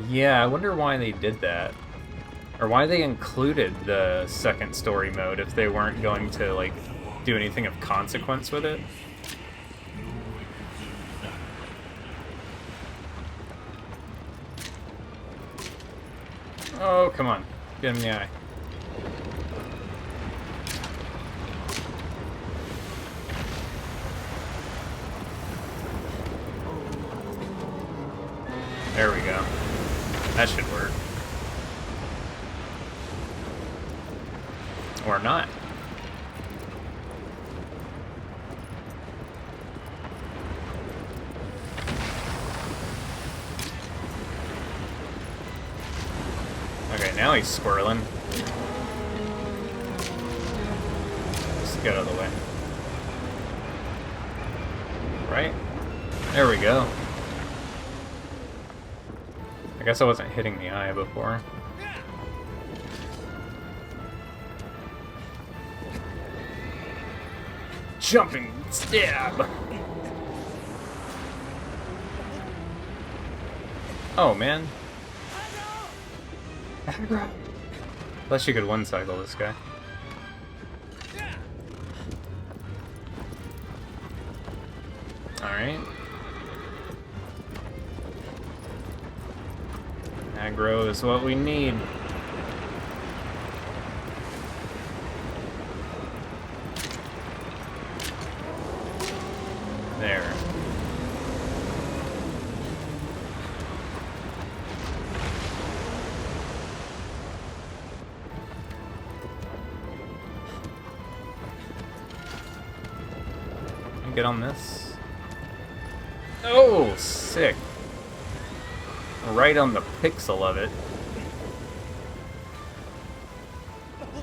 [SPEAKER 1] Yeah, I wonder why they did that. Or why they included the second story mode if they weren't going to, like, do anything of consequence with it. Oh, come on. Get him in the eye. There we go. That should work. Or not. Okay, now he's squirreling. Just get out of the way. Right? There we go. I guess I wasn't hitting the eye before. Jumping stab! Oh, man. Unless you could one-cycle this guy. Alright. Aggro is what we need. There. Get on this. Oh, sick. Right on the pixel of it.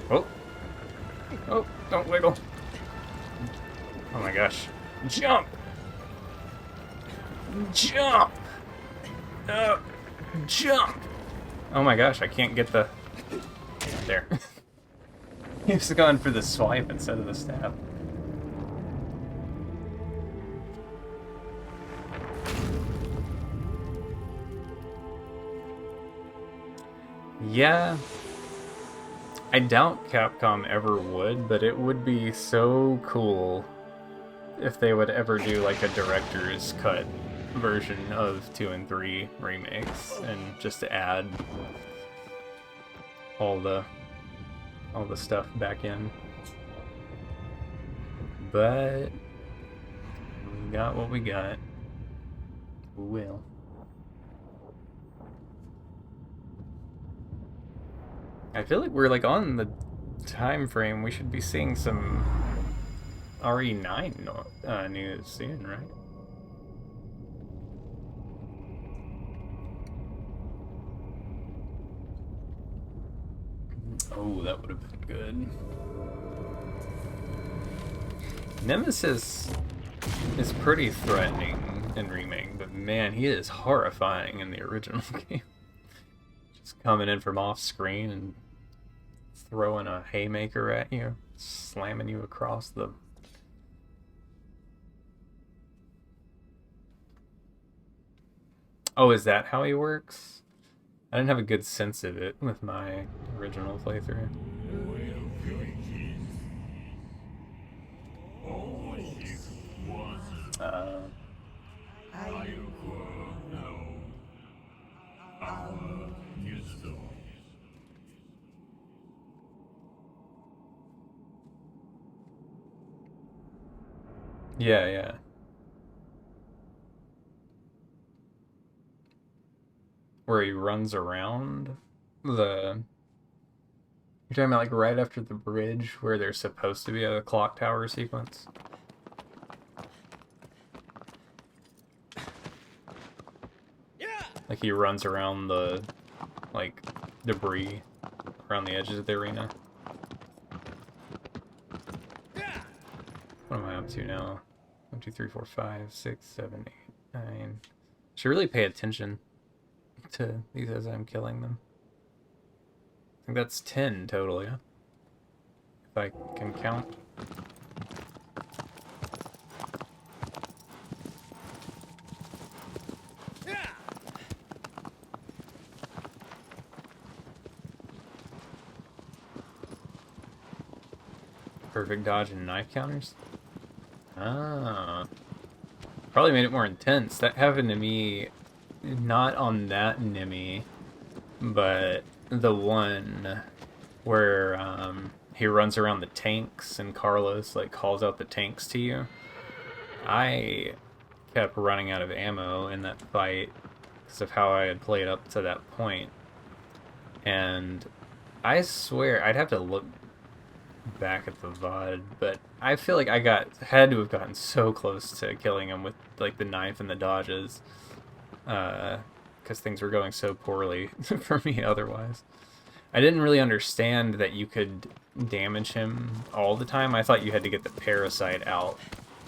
[SPEAKER 1] Oh. Oh, don't wiggle. Oh my gosh. Jump! Jump! Jump! Oh my gosh, I can't get the... There. He's going for the swipe instead of the stab. Yeah, I doubt Capcom ever would, but it would be so cool if they would ever do like a director's cut version of 2 and 3 remakes and just to add all the stuff back in. But we got what we got. Well. I feel like we're like on the time frame. We should be seeing some RE9 news soon, right? Oh, that would have been good. Nemesis is pretty threatening in remake, but man, he is horrifying in the original game. Just coming in from off screen and throwing a haymaker at you, slamming you across the... Oh, is that how he works? I didn't have a good sense of it with my original playthrough. Yeah, yeah. Where he runs around the... You're talking about like right after the bridge where there's supposed to be a clock tower sequence? Like he runs around the, like, debris around the edges of the arena. What am I up to now? 1, 2, 3, 4, 5, 6, 7, 8, 9. Should really pay attention to these as I'm killing them. I think that's 10 total, yeah? If I can count. Perfect dodge and knife counters? Ah. Probably made it more intense. That happened to me not on that Nimi, but the one where he runs around the tanks and Carlos like calls out the tanks to you. I kept running out of ammo in that fight because of how I had played up to that point. And I swear, I'd have to look back at the VOD, but I feel like I had to have gotten so close to killing him with like the knife and the dodges, because things were going so poorly for me otherwise. I didn't really understand that you could damage him all the time. I thought you had to get the parasite out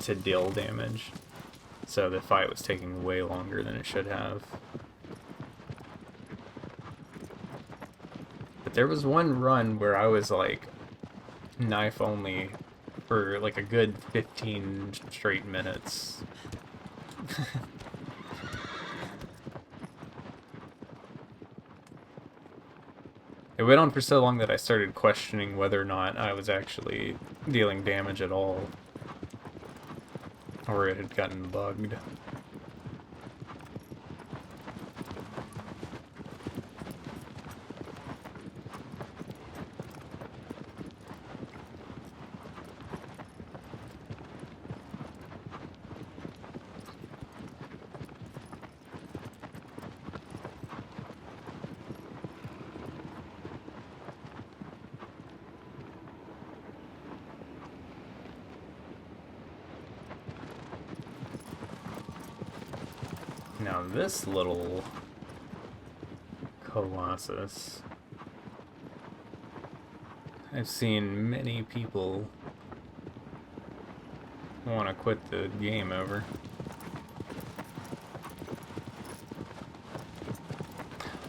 [SPEAKER 1] to deal damage, so the fight was taking way longer than it should have. But there was one run where I was like knife only for like a good 15 straight minutes. It went on for so long that I started questioning whether or not I was actually dealing damage at all, or it had gotten bugged. Now this little Colossus, I've seen many people want to quit the game over.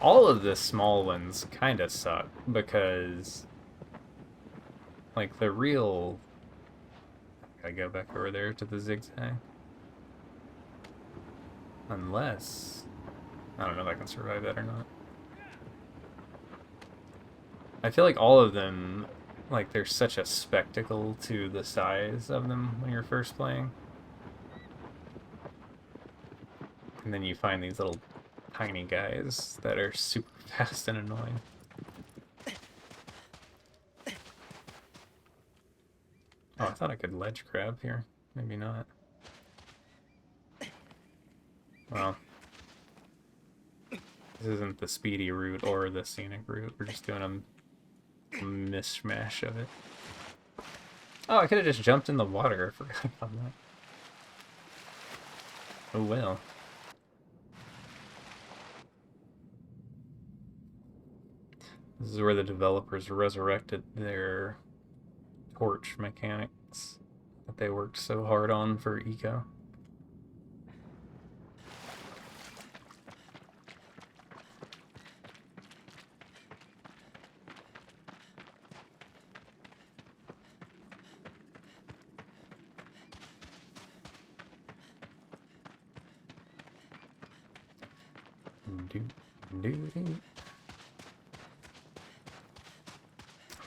[SPEAKER 1] All of the small ones kind of suck because, like, the real... I go back over there to the zigzag. Unless... I don't know if I can survive that or not. I feel like all of them, like, there's such a spectacle to the size of them when you're first playing. And then you find these little tiny guys that are super fast and annoying. Oh, I thought I could ledge grab here. Maybe not. Well, this isn't the speedy route or the scenic route. We're just doing a mishmash of it. Oh, I could have just jumped in the water. I forgot about that. Oh well. This is where the developers resurrected their torch mechanics that they worked so hard on for ICO.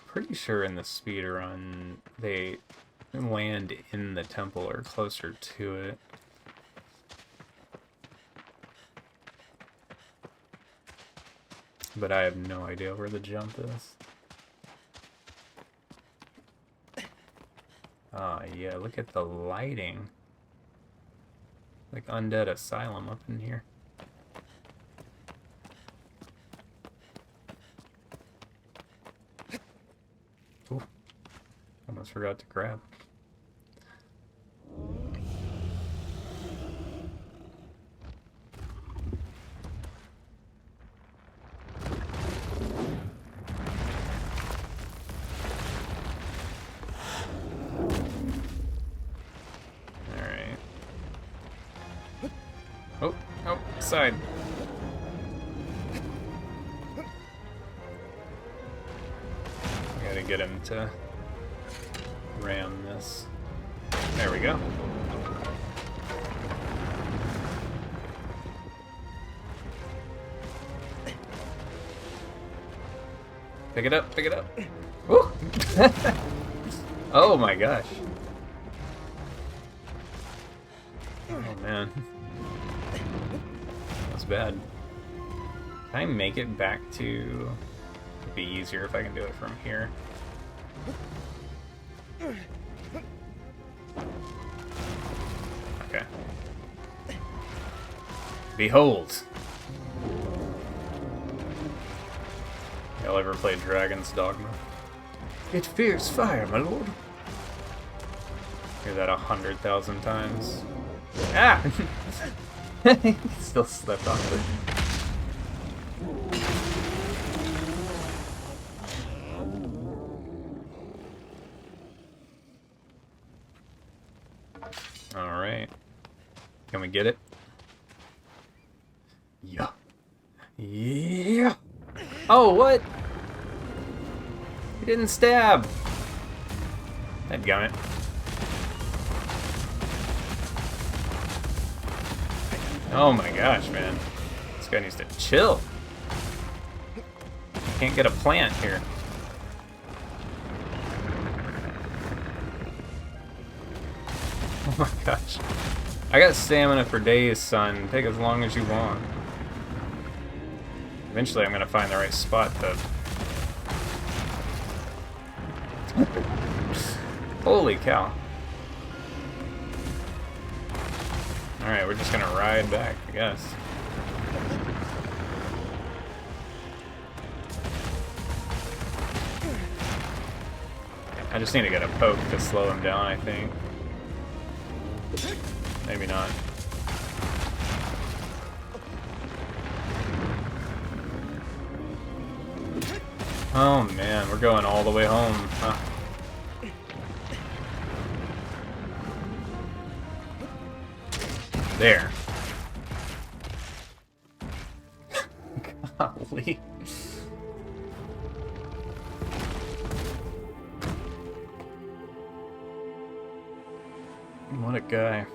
[SPEAKER 1] Pretty sure in the speedrun they land in the temple or closer to it. But I have no idea where the jump is. Ah, yeah, look at the lighting. Like Undead Asylum up in here. Ooh, almost forgot to grab. Alright. Oh, oh, side. Gotta get him to ram this. There we go. Pick it up, pick it up. Woo! Oh my gosh. Oh man. That's bad. Can I make it back to... It'd be easier if I can do it from here. Okay. Behold! Y'all ever play Dragon's Dogma? It fears fire, my lord. Hear that 100,000 times. Ah! He still slept on it. Alright. Can we get it? Yeah. Yeah! Oh, what? He didn't stab! Dadgummit. Oh my gosh, man. This guy needs to chill. Can't get a plant here. Oh my gosh. I got stamina for days, son. Take as long as you want. Eventually I'm gonna find the right spot to... Holy cow. Alright, we're just gonna ride back, I guess. I just need to get a poke to slow him down, I think. Maybe not. Oh man, we're going all the way home. Huh. There. Golly. What a guy.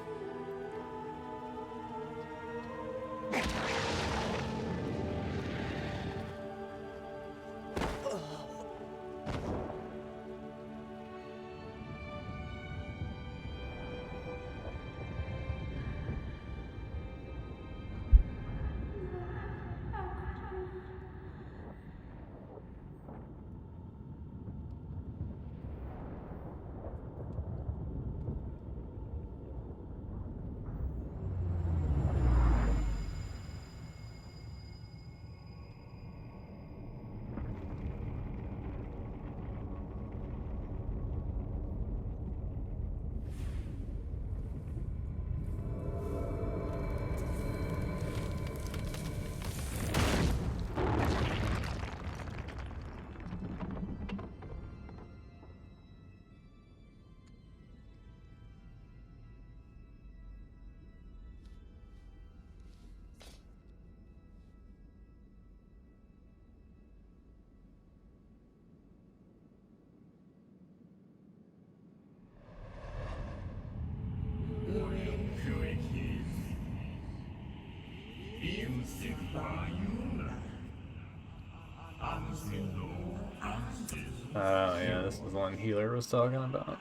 [SPEAKER 1] Oh yeah, this is the one Healer was talking about.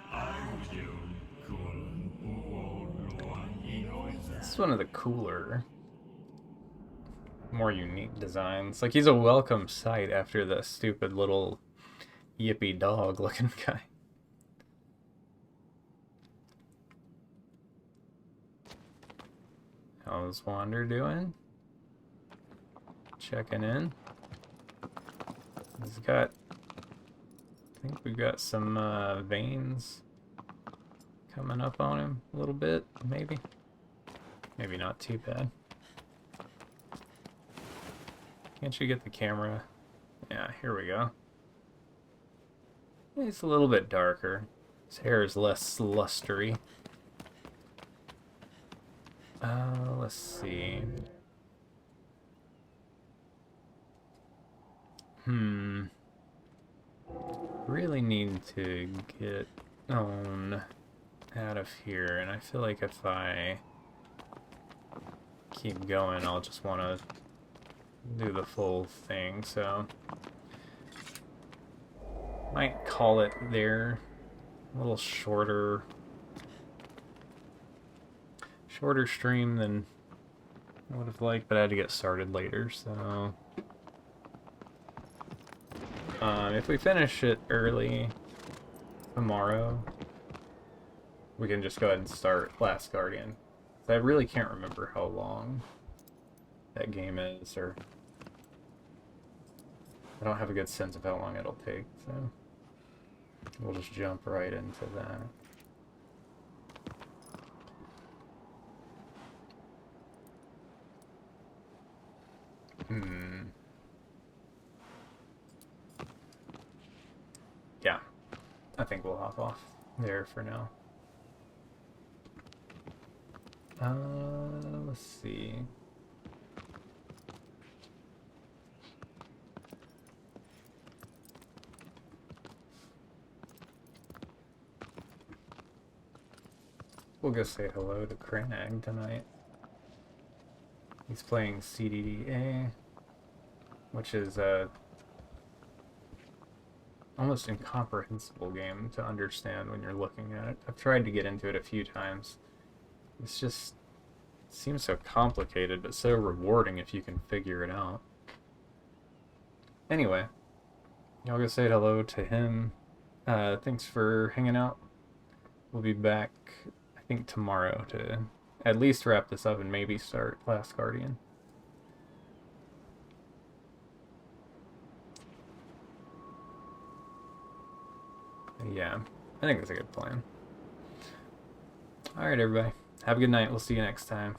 [SPEAKER 1] This is one of the cooler, more unique designs. Like, he's a welcome sight after the stupid little yippy dog looking guy. How's Wander doing? Checking in. He's got, I think we've got some veins coming up on him a little bit, maybe. Maybe not too bad. Can't you get the camera? Yeah, here we go. It's a little bit darker. His hair is less lustery. Let's see. Really need to get on out of here, and I feel like if I keep going, I'll just want to do the full thing, so might call it there. A little shorter stream than I would have liked, but I had to get started later, so if we finish it early tomorrow, we can just go ahead and start Last Guardian. I really can't remember how long that game is, or I don't have a good sense of how long it'll take, so we'll just jump right into that. Yeah, I think we'll hop off there for now. Let's see. We'll go say hello to Cranag tonight. He's playing CDDA, which is a almost incomprehensible game to understand when you're looking at it. I've tried to get into it a few times. It's just, it seems so complicated, but so rewarding if you can figure it out. Anyway, y'all go say hello to him. Thanks for hanging out. We'll be back, I think, tomorrow to at least wrap this up and maybe start Last Guardian. Yeah, I think that's a good plan. Alright, everybody. Have a good night. We'll see you next time.